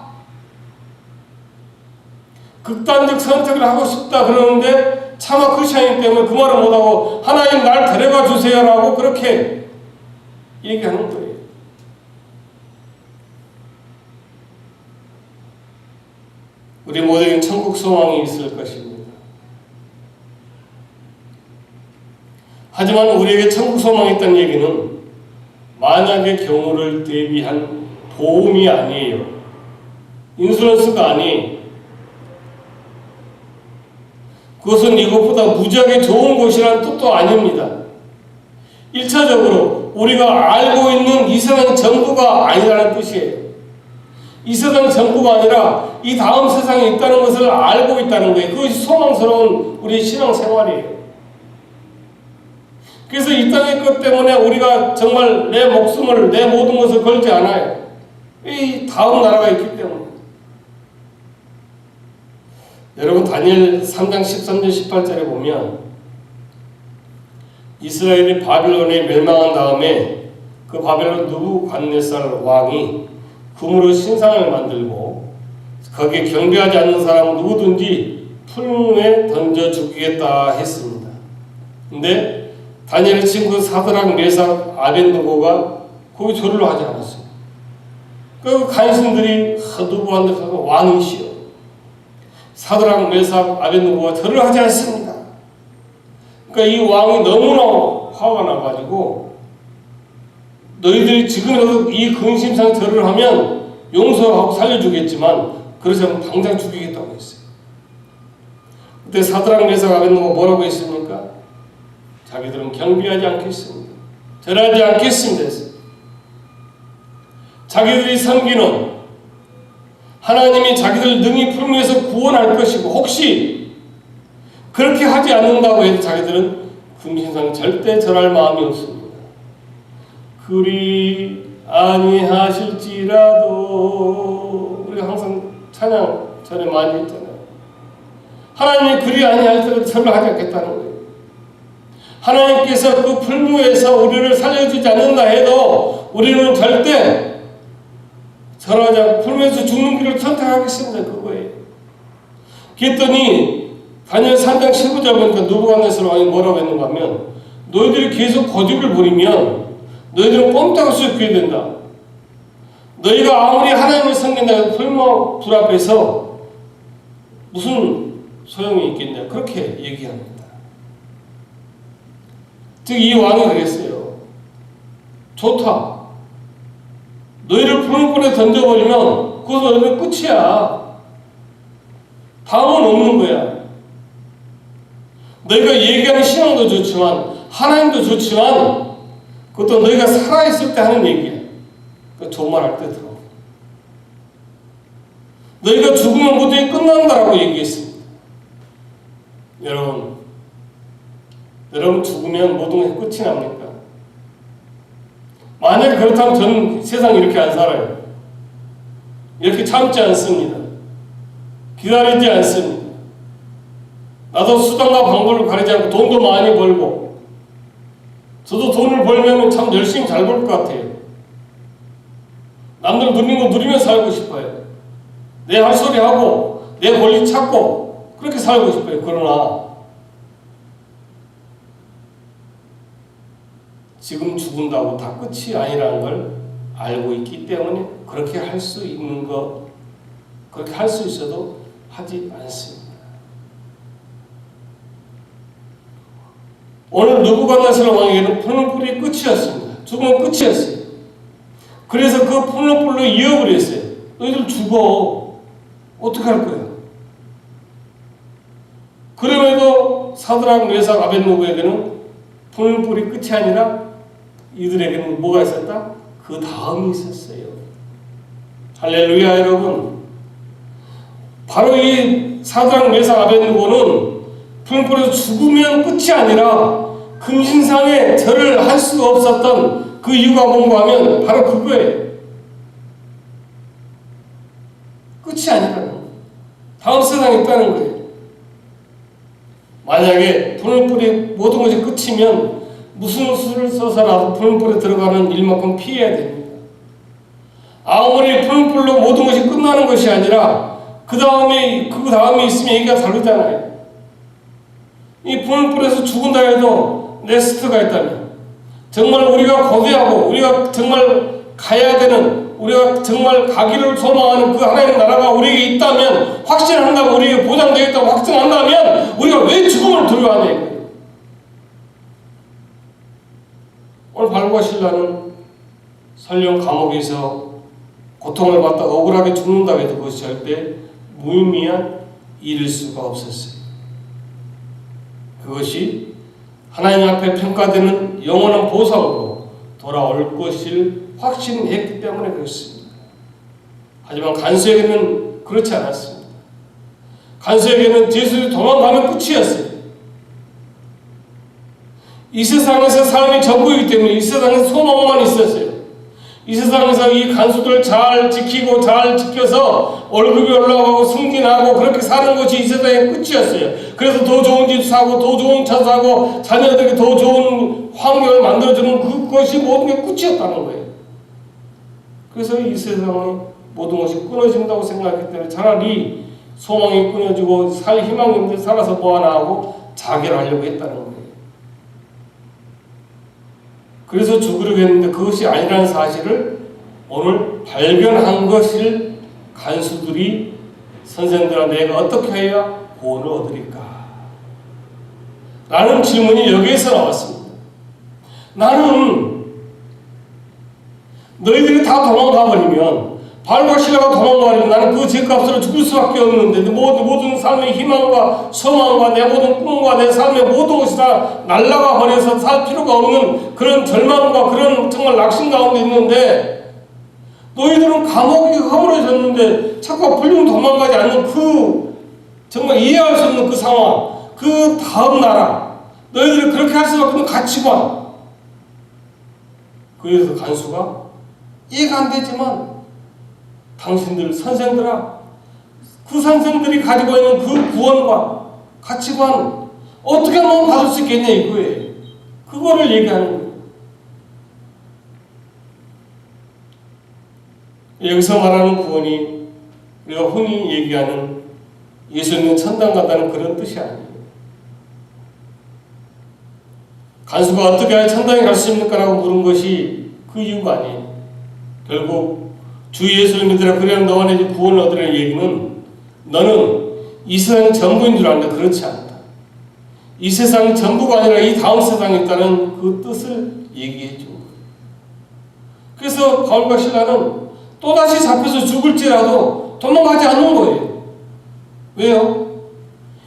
극단적 선택을 하고 싶다 그러는데 차마 크리스천이기 때문에 그 말을 못하고 하나님 날 데려가 주세요라고 그렇게 얘기하는 거예요. 우리 모두에게 천국 소망이 있을 것입니다. 하지만 우리에게 천국 소망이 있다는 얘기는 만약의 경우를 대비한 보험이 아니에요. 인슈런스가 아니에요. 그것은 이것보다 무지하게 좋은 곳이라는 뜻도 아닙니다. 1차적으로 우리가 알고 있는 이 세상 전부가 아니라는 뜻이에요. 이 세상 전부가 아니라 이 다음 세상에 있다는 것을 알고 있다는 거예요. 그것이 소망스러운 우리의 신앙생활이에요. 그래서 이 땅의 것 때문에 우리가 정말 내 목숨을 내 모든 것을 걸지 않아요. 이 다음 나라가 있기 때문에. 여러분 다니엘 3장 13절 18절에 보면 이스라엘이 바빌론에 멸망한 다음에 그 바벨론 느부갓네살 왕이 금으로 신상을 만들고 거기에 경배하지 않는 사람 누구든지 풀무에 던져 죽이겠다 했습니다. 근데 다니엘의 친구 사드락 메삭 아벤느고가 거기 절을 하지 않았어요. 그 간신들이 누구한테 왕이시여 사드락 메삭 아벤느고가 절을 하지 않습니다. 그러니까 이 왕이 너무나 화가 나가지고 너희들이 지금이라도 이 근심상 절을 하면 용서하고 살려주겠지만 그러지 않으면 당장 죽이겠다고 했어요. 그때 사드락 메삭 아벤느고가 뭐라고 했습니까? 자기들은 경배하지 않겠습니다. 절하지 않겠습니다 했어요. 자기들이 섬기는 하나님이 자기들 능히 풀무에서 구원할 것이고 혹시 그렇게 하지 않는다고 해도 자기들은 금신상 절대 절할 마음이 없습니다. 그리 아니하실지라도, 우리가 항상 찬양 전에 많이 했잖아요. 하나님이 그리 아니하실지라도 설명하지 않겠다는 거예요. 하나님께서 그 풀무에서 우리를 살려주지 않는다 해도 우리는 절대 절하지 않고 풀무에서 죽는 길을 선택하겠습니다. 그거예요. 그랬더니 다니엘 3장 19절 보니까 느부갓네살 왕이 뭐라고 했는가 하면, 너희들이 계속 고집을 부리면 너희들은 꼼짝을 수 없게 된다. 너희가 아무리 하나님을 섬긴다 해도 풀무 불 앞에서 무슨 소용이 있겠냐, 그렇게 얘기합니다. 즉 이 왕이 그랬어요. 좋다. 너희를 풀무불에 던져버리면 그것은 너희는 끝이야. 다음은 없는 거야. 너희가 얘기하는 신앙도 좋지만 하나님도 좋지만 그것도 너희가 살아있을 때 하는 얘기야. 그 좋은 말 할 때 들어. 너희가 죽으면 모든 게 끝난다라고 얘기했습니다. 여러분 죽으면 모든 게 끝이 납니까? 만약에 그렇다면 저는 세상 이렇게 안 살아요. 이렇게 참지 않습니다. 기다리지 않습니다. 나도 수단과 방법을 가리지 않고 돈도 많이 벌고, 저도 돈을 벌면 참 열심히 잘 벌 것 같아요. 남들 누리는 거 누리며 살고 싶어요. 내 할 소리 하고 내 권리 찾고 그렇게 살고 싶어요. 그러나 지금 죽은다고 다 끝이 아니라는 걸 알고 있기 때문에 그렇게 할 수 있는 거, 그렇게 할 수 있어도 하지 않습니다. 오늘 느부갓네살 왕에게는 풀무불이 끝이었습니다. 죽음은 끝이었어요. 그래서 그 풀무불로 이어버렸어요. 너희들 죽어. 어떻게 할 거야? 그럼에도 사드락, 메삭, 아벳느고에게는 풀무불이 끝이 아니라 이들에게는 뭐가 있었다? 그 다음이 있었어요. 할렐루야 여러분. 바로 이 사드락, 메삭, 아벳느고는 풀무불에서 죽으면 끝이 아니라 금신상에 절을 할 수가 없었던 그 이유가 뭔가 하면 바로 그거예요. 끝이 아니라는 거예요. 다음 세상에 있다는 거예요. 만약에 풀무불이 모든 것이 끝이면 무슨 수를 써서라도 풀무불에 들어가는 일만큼 피해야 됩니다. 아무리 풀무불로 모든 것이 끝나는 것이 아니라 그 다음에 있으면 얘기가 다르잖아요. 이 풀무불에서 죽은다 해도 레스트가 있다면, 정말 우리가 거대하고 우리가 정말 가야 되는, 우리가 정말 가기를 소망하는 그 하나님의 나라가 우리에게 있다면, 확신한다고 우리에게 보장되어 있다고 확신한다면 우리가 왜 죽음을 두려워하냐. 오늘 바울과 실라는 설령 감옥에서 고통을 받다 억울하게 죽는다고 해도 그것이 절대 무의미한 일일 수가 없었어요. 그것이 하나님 앞에 평가되는 영원한 보상으로 돌아올 것을 확신했기 때문에 그렇습니다. 하지만 간수에게는 그렇지 않았습니다. 간수에게는 예수를 도망가면 끝이었어요. 이 세상에서 삶이 전부이기 때문에 이 세상에 소망만 있었어요. 이 세상에서 이 간수들 잘 지키고 잘 지켜서 월급이 올라가고 승진하고 그렇게 사는 것이 이 세상의 끝이었어요. 그래서 더 좋은 집 사고 더 좋은 차 사고 자녀들에게 더 좋은 환경을 만들어주는 그것이 모든 게 끝이었다는 거예요. 그래서 이 세상의 모든 것이 끊어진다고 생각했기 때문에 차라리 소망이 끊어지고 살 희망이 없는데 살아서 뭐하나 하고 자결 하려고 했다는 거예요. 그래서 죽으려고 했는데 그것이 아니라는 사실을 오늘 발견한 것을 간수들이 선생들아 내가 어떻게 해야 구원을 얻으리까? 라는 질문이 여기에서 나왔습니다. 나는 너희들이 다 도망가버리면, 바울과 실라가 도망가버리면 나는 그 죄값으로 죽을 수밖에 없는데 모든 삶의 희망과 소망과 내 모든 꿈과 내 삶의 모든 것이 다 날아가 버려서 살 필요가 없는 그런 절망과 그런 정말 낙심 가운데 있는데, 너희들은 감옥이 허물어졌는데 자꾸 불륜 도망가지 않는 그 정말 이해할 수 없는 그 상황, 그 다음 나라, 너희들이 그렇게 할 수밖에 없는 가치관. 그래서 간수가 이해가 안 되지만 당신들 선생들아, 그 선생들이 가지고 있는 그 구원과 가치관 어떻게 하면 받을 수 있겠냐 이거예요. 그거를 얘기하는 거예요. 여기서 말하는 구원이 우리가 흔히 얘기하는 예수님은 천당 간다는 그런 뜻이 아니에요. 간수가 어떻게 하여 천당에 갈 수 있습니까? 라고 물은 것이 그 이유가 아니에요. 결국 주 예수를 믿으라 그래야 너와 내 구원을 얻으라는 얘기는 너는 이 세상 전부인 줄 아는데 그렇지 않다. 이 세상 전부가 아니라 이 다음 세상에 있다는 그 뜻을 얘기해 준 거예요. 그래서 바울과 실라는 또다시 잡혀서 죽을지라도 도망가지 않는 거예요. 왜요?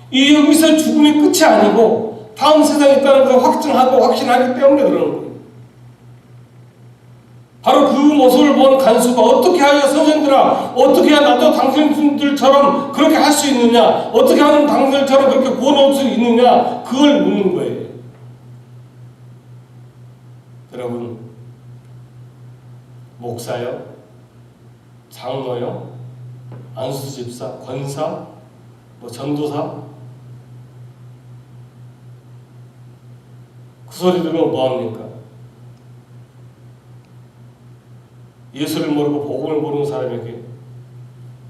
이 여기서 죽음이 끝이 아니고 다음 세상에 있다는 것을 확증하고 확신하기 때문에 그러는 거예요. 바로 그 모습을 본 간수가 어떻게 하여 선생들아, 어떻게 해야 나도 당신들처럼 그렇게 할 수 있느냐, 어떻게 하면 당신들처럼 그렇게 구원할 수 있느냐, 그걸 묻는 거예요. 여러분, 목사요, 장로요, 안수집사, 권사, 전도사, 그 소리 들으면 뭐합니까? 예수를 모르고 복음을 모르는 사람에게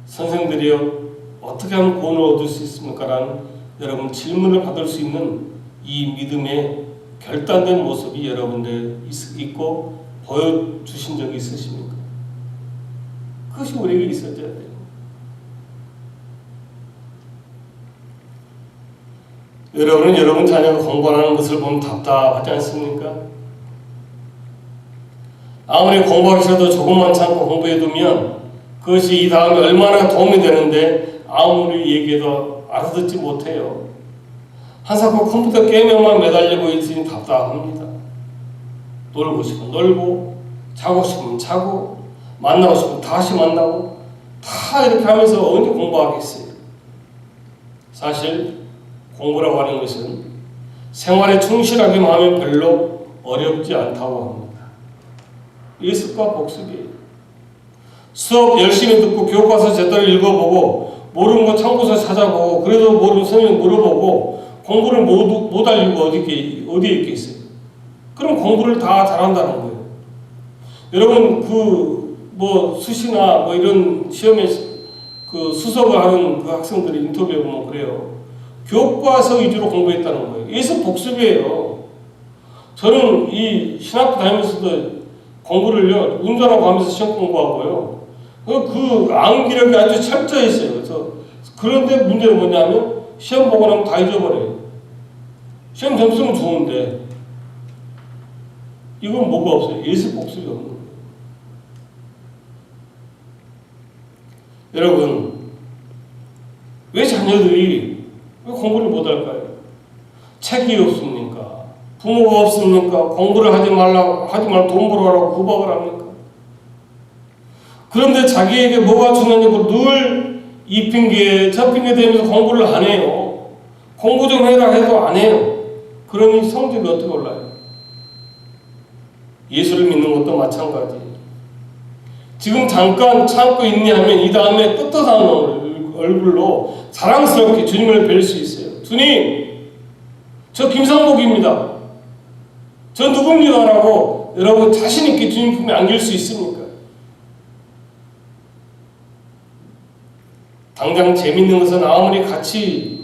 선생들이여 어떻게 하면 구원을 얻을 수 있습니까? 라는 여러분 질문을 받을 수 있는 이 믿음의 결단된 모습이 여러분들 있고 보여주신 적이 있으십니까? 그것이 우리에게 있어야 돼요. 여러분은 여러분 자녀가 공부하는 것을 보면 답답하지 않습니까? 아무리 공부하기 싫어도 조금만 참고 공부해두면 그것이 이 다음에 얼마나 도움이 되는데 아무리 얘기해도 알아듣지 못해요. 한사코 컴퓨터 게임에만 매달리고 있으니 답답합니다. 놀고 싶으면 놀고, 자고 싶으면 자고, 만나고 싶으면 다시 만나고, 다 이렇게 하면서 언제 공부하겠어요? 사실 공부라고 하는 것은 생활에 충실하기만 하면 별로 어렵지 않다고 합니다. 예습과 복습이에요. 수업 열심히 듣고 교과서 제대로 읽어보고 모르는 거 참고서 찾아보고 그래도 모르는 선생님 물어보고 공부를 못 알고 어디에 있겠어요? 그럼 공부를 다 잘한다는 거예요. 여러분 수시나 이런 시험에 그 수석을 하는 그 학생들이 인터뷰해 보면 그래요. 교과서 위주로 공부했다는 거예요. 예습 복습이에요. 저는 이 신학교 다니면서도 공부를요, 운전하고 가면서 시험 공부하고요. 그 암기력이 아주 철저히 있어요. 그래서 그런데 문제는 뭐냐면 시험 보고 나면 다 잊어버려요. 시험 점수는 좋은데 이건 뭐가 없어요. 예습 복습이 없는 거예요. 여러분, 왜 자녀들이 왜 공부를 못할까요? 책이 없습니까? 부모가 없습니까? 공부를 하지 말고 돈 벌어라고 구박을 합니까? 그런데 자기에게 뭐가 중요하냐고 늘 이 핑계 저 핑계 대면서 공부를 안 해요. 공부 좀 해라 해도 안 해요. 그러니 성적이 어떻게 올라요? 예수를 믿는 것도 마찬가지예요. 지금 잠깐 참고 있니 하면 이 다음에 떳떳한 얼굴로 자랑스럽게 주님을 뵐 수 있어요. 주님, 저 김상복입니다. 저 누굽니다. 라고 여러분 자신 있게 주님 품에 안길 수 있습니까? 당장 재밌는 것은 아무리 가치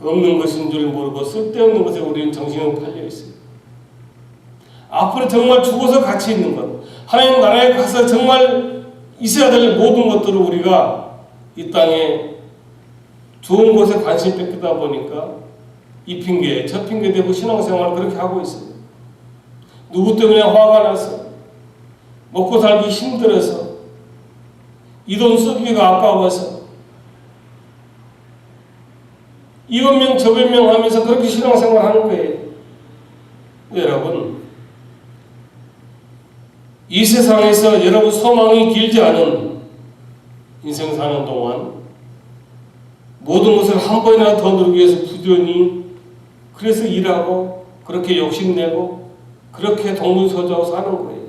없는 것인 줄 모르고 쓸데없는 것에 우리는 정신이 팔려 있어요. 앞으로 정말 죽어서 가치 있는 것, 하나님 나라에 가서 정말 있어야 될 모든 것들을 우리가 이 땅에 좋은 곳에 관심 뺏기다 보니까 이 핑계 저 핑계 대고 신앙생활을 그렇게 하고 있어요. 누구 때문에 화가 나서 먹고 살기 힘들어서 이 돈 쓰기가 아까워서 이 변명 저 변명 하면서 그렇게 신앙생활 하는 거예요. 여러분, 이 세상에서 여러분 소망이 길지 않은 인생 사는 동안 모든 것을 한 번이나 더 누리기 위해서 부지런히 그래서 일하고 그렇게 욕심내고 그렇게 동분서주하고 사는 거예요.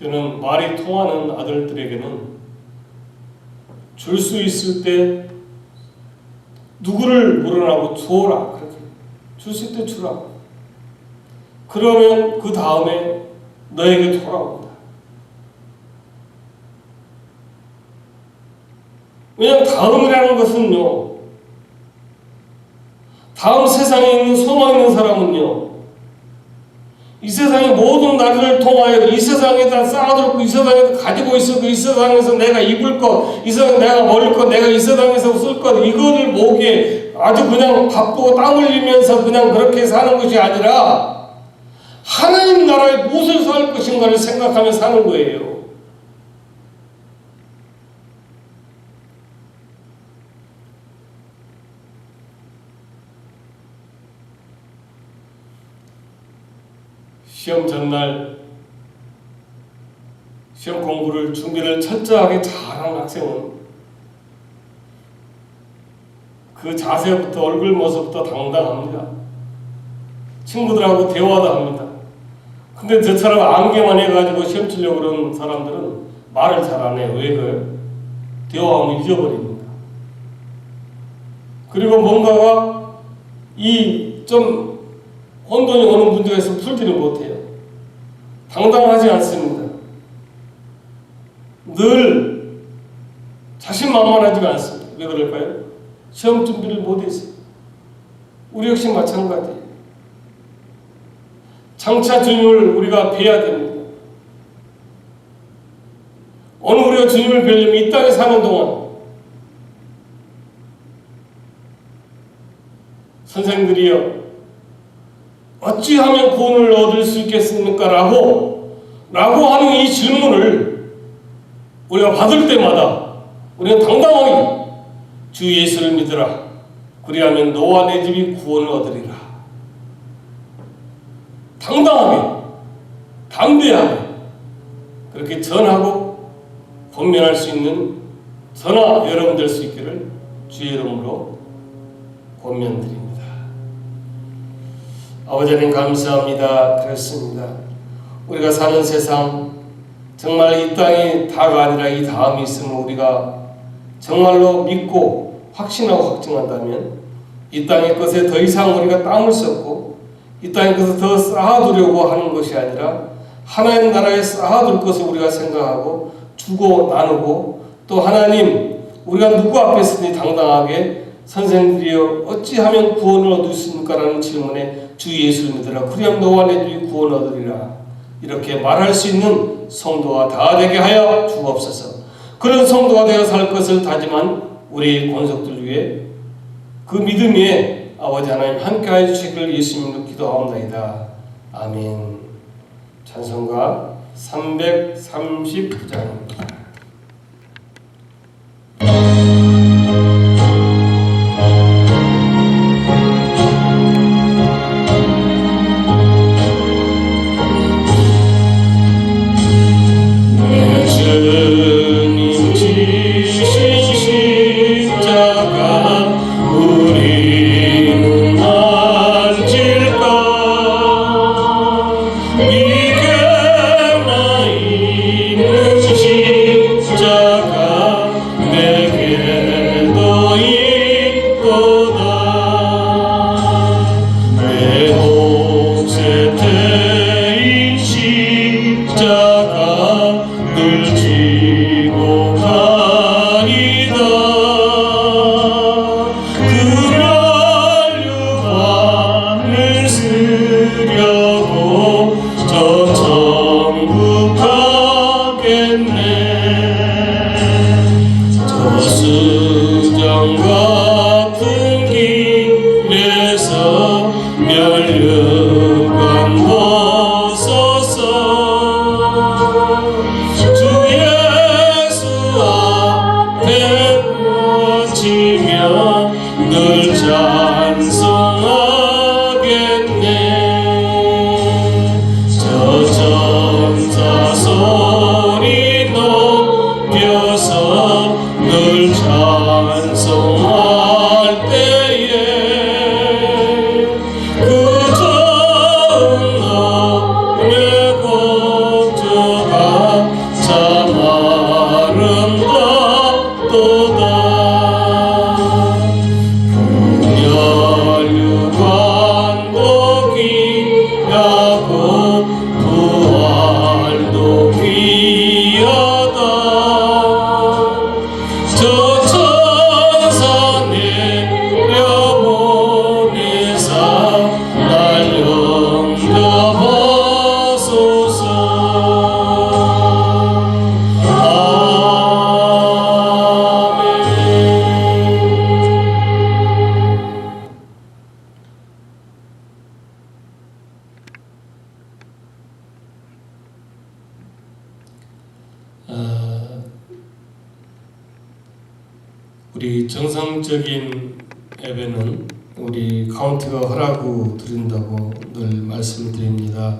저는 말이 통하는 아들들에게는 줄 수 있을 때 누구를 물어나고 주어라. 그렇게 줄 수 있을 때 주라. 그러면 그 다음에 너에게 돌아온다. 왜냐하면 다음이라는 것은요, 다음 세상에 있는 소망 있는 사람은요, 이 세상의 모든 나를 통하여 이 세상에다 쌓아둘고 이 세상에다 가지고 있었고 이 세상에서 내가 입을 것, 이 세상에 내가 먹을 것, 내가 이 세상에서 쓸 것, 이거를 모으기에 아주 그냥 바쁘고 땀 흘리면서 그냥 그렇게 사는 것이 아니라 하나님 나라에 무엇을 살 것인가를 생각하며 사는 거예요. 시험 전날 시험 공부를 준비를 철저하게 잘하는 학생은 그 자세부터 얼굴 모습부터 당당합니다. 친구들하고 대화도 합니다. 근데 저처럼 안개만 해가지고 시험 치려고 그러는 사람들은 말을 잘 안 해요. 왜 그래요? 대화하면 잊어버립니다. 그리고 뭔가가 좀 혼돈이 오는 문제가 있으면 풀지를 못해요. 당당하지 않습니다. 늘 자신만만하지가 않습니다. 왜 그럴까요? 시험 준비를 못해서. 우리 역시 마찬가지예요. 장차 주님을 우리가 뵈야 됩니다. 오늘 우리가 주님을 뵈려면 이 땅에 사는 동안 선생들이여 어찌하면 구원을 얻을 수 있겠습니까? 라고 하는 이 질문을 우리가 받을 때마다 우리는 당당하게 주 예수를 믿으라. 그리하면 너와 내 집이 구원을 얻으리라. 당당하게, 담대하게 그렇게 전하고 권면할 수 있는 저나 여러분 될 수 있기를 주의 이름으로 권면드립니다. 아버지 하나님 감사합니다. 그렇습니다. 우리가 사는 세상 정말 이 땅이 다가 아니라 이 다음이 있음을 우리가 정말로 믿고 확신하고 확증한다면 이 땅의 것에 더 이상 우리가 땀을 썼고 이 땅의 것을 더 쌓아두려고 하는 것이 아니라 하나님 나라에 쌓아둘 것을 우리가 생각하고 주고 나누고 또 하나님 우리가 누구 앞에 있으니 당당하게 선생들이여 어찌하면 구원을 얻을 수 있습니까? 라는 질문에 주 예수를 믿으라. 그리하면 너와 내 집이 구원을 얻으리라. 이렇게 말할 수 있는 성도가 다 되게 하여 주옵소서. 그런 성도가 되어 살 것을 다짐한 우리 권속들 위해 그 믿음 위에 아버지 하나님 함께하여 주시기를 예수님으로 기도하옵나이다. 아멘. 찬송가 339장입니다. 찬송할 때에 그 우리 정상적인 예배는 우리 카운티가 허락을 드린다고 늘 말씀드립니다.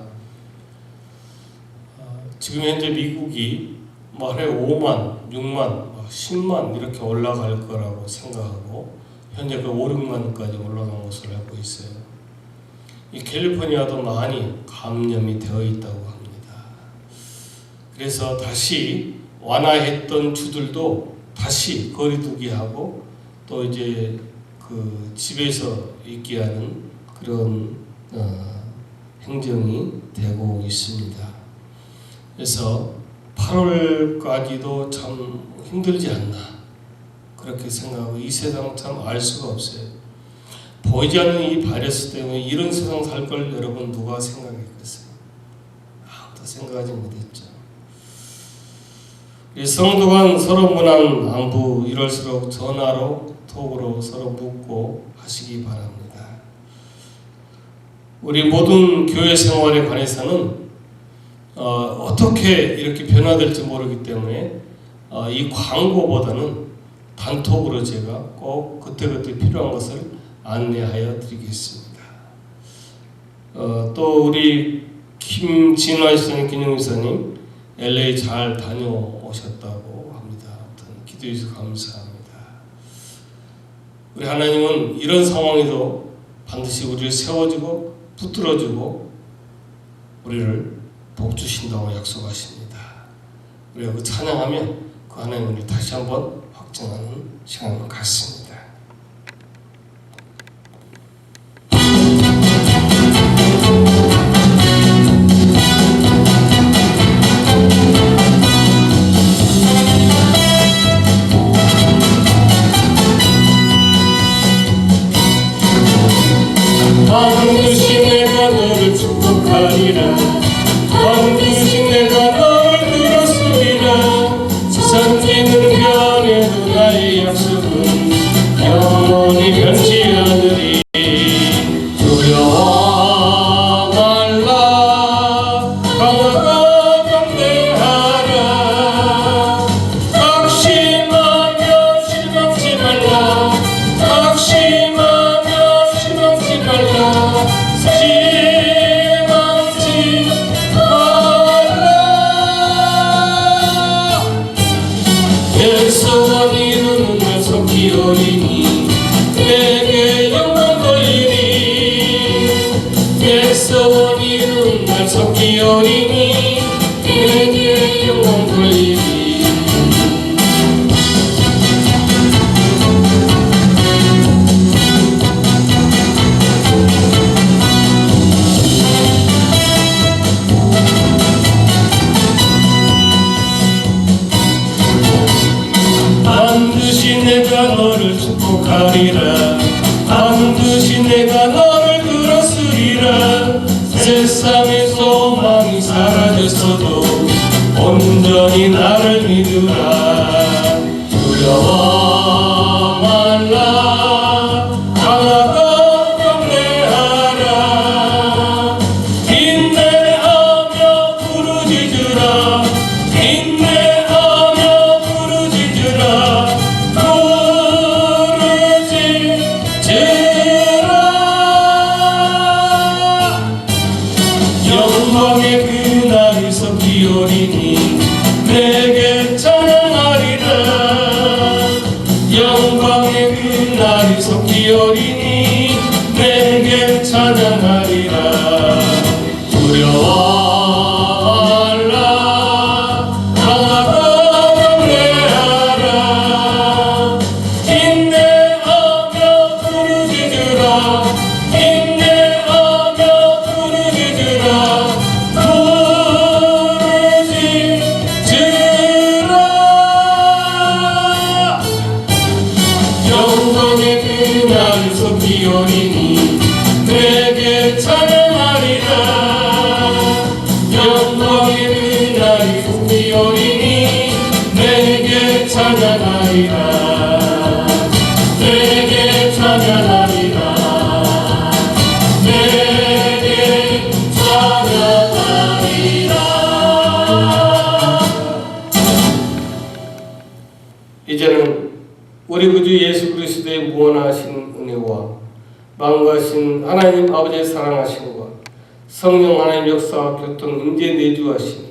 지금 현재 미국이 뭐 하루에 5만, 6만, 10만 이렇게 올라갈 거라고 생각하고 현재 그 5, 6만까지 올라간 것으로 알고 있어요. 이 캘리포니아도 많이 감염이 되어 있다고 합니다. 그래서 다시 완화했던 주들도 다시 거리두기 하고 또 이제 그 집에서 있게 하는 그런 행정이 되고 있습니다. 그래서 8월까지도 참 힘들지 않나 그렇게 생각하고 이 세상 참 알 수가 없어요. 보이지 않는 이 바이러스 때문에 이런 세상 살 걸 여러분 누가 생각했겠어요? 아무도 생각하지 못했죠. 이 성도 간 서로 문안 안부 이럴수록 전화로 톡으로 서로 묻고 하시기 바랍니다. 우리 모든 교회 생활에 관해서는 어떻게 이렇게 변화될지 모르기 때문에 이 광고보다는 단톡으로 제가 꼭 그때그때 필요한 것을 안내하여 드리겠습니다. 또 우리 김진화 시장님, 김영희 사님 LA 잘 다녀오셨다고 합니다. 아무튼 기도해 주셔서 감사합니다. 우리 하나님은 이런 상황에도 반드시 우리를 세워주고 붙들어주고 우리를 복주신다고 약속하십니다. 우리가 그 찬양하면 그 하나님을 다시 한번 확증하는 시간을 갖습니다. 반드시 내가 너를 축복하리라. 반드시 내가 너를 들었으리라. 세상지는 변해도 나의 약속은 영원히 변치 않으리. 두려워 말라. 강하고 담대하라. 낙심하며 실망치 말라. 낙심하며 실망치 말라. 실망치 말라. 내 소원 이루는 날 속히 오리니 내게 영광 돌리니. 내 소원 이루는 날 속히 오리니 내게 영광 돌리니. 반드시 내가 너를 축복하리라. 반드시 내가 너를 들었으리라. 세상의 소망이 사라졌어도 온전히 나를 믿으라. 두려워 말라. 강하고 담대하라. 인내하며 부르짖으라. 인내하며 부르짖으라. 영광의 그날이 속히 오리니 내게 찬양하리라. 영광의 그날이 속히 오리니 내게 찬양하리라. 두려워 말라. 강하고 담대하라. 인내하며 부르짖으라. 인내하며 부르짖으라. 영광의 그날 속히 오리니 내게 찬양하리라. 우리 구주 예수 그리스도의 무한하신 은혜와 만가신 하나님 아버지의 사랑하심과 성령 하나님 역사와 교통 임재 내주하시니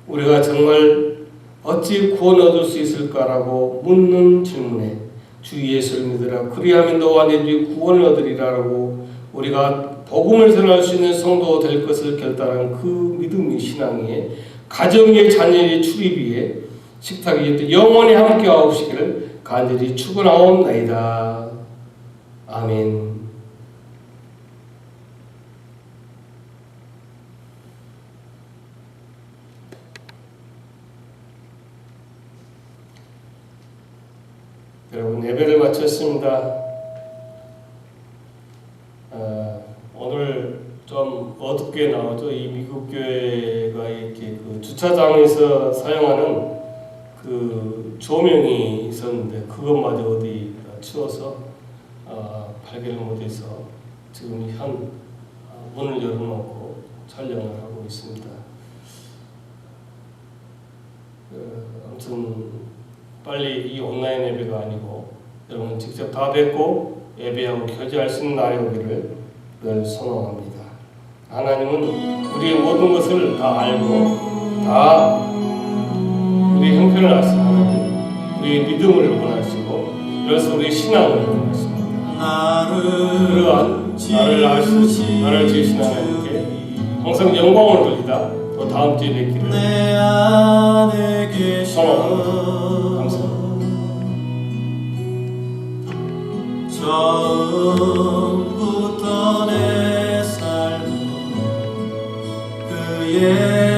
우리가 정말 어찌 구원 얻을 수 있을까라고 묻는 질문에 주 예수를 믿으라 그리하면 너와 내 뒤에 구원을 얻으리라라고 우리가 복음을 전할 수 있는 성도가 될 것을 결단한 그 믿음의 신앙에 가정의 자녀의 출입위에 식탁 위에 영원히 함께하옵시기를 간절히 축원하옵나이다. 아멘. 여러분 예배를 마쳤습니다. 오늘 좀 어둡게 나오죠. 이 미국 교회가 이렇게 그 주차장에서 사용하는 그 조명이 있었는데 그것마저 어디 치워서 발견을 못해서 지금 현 문을 열어놓고 촬영을 하고 있습니다. 아무튼 빨리 이 온라인 예배가 아니고 여러분 직접 다 뵙고 예배하고 교제할 수 있는 날이 오기를 늘 소망합니다. 하나님은 우리의 모든 것을 다 알고 다 우리 형편을 아시는 하나님, 우리의 믿음을 원하시고 그래서 우리의 신앙을 원하십니다. 그러한 나를 지으신 하나님께 항상 영광을 돌리다 또 다음 주에 뵙기를 소망합니다. 감사합니다. 처음부터 내 삶은 그의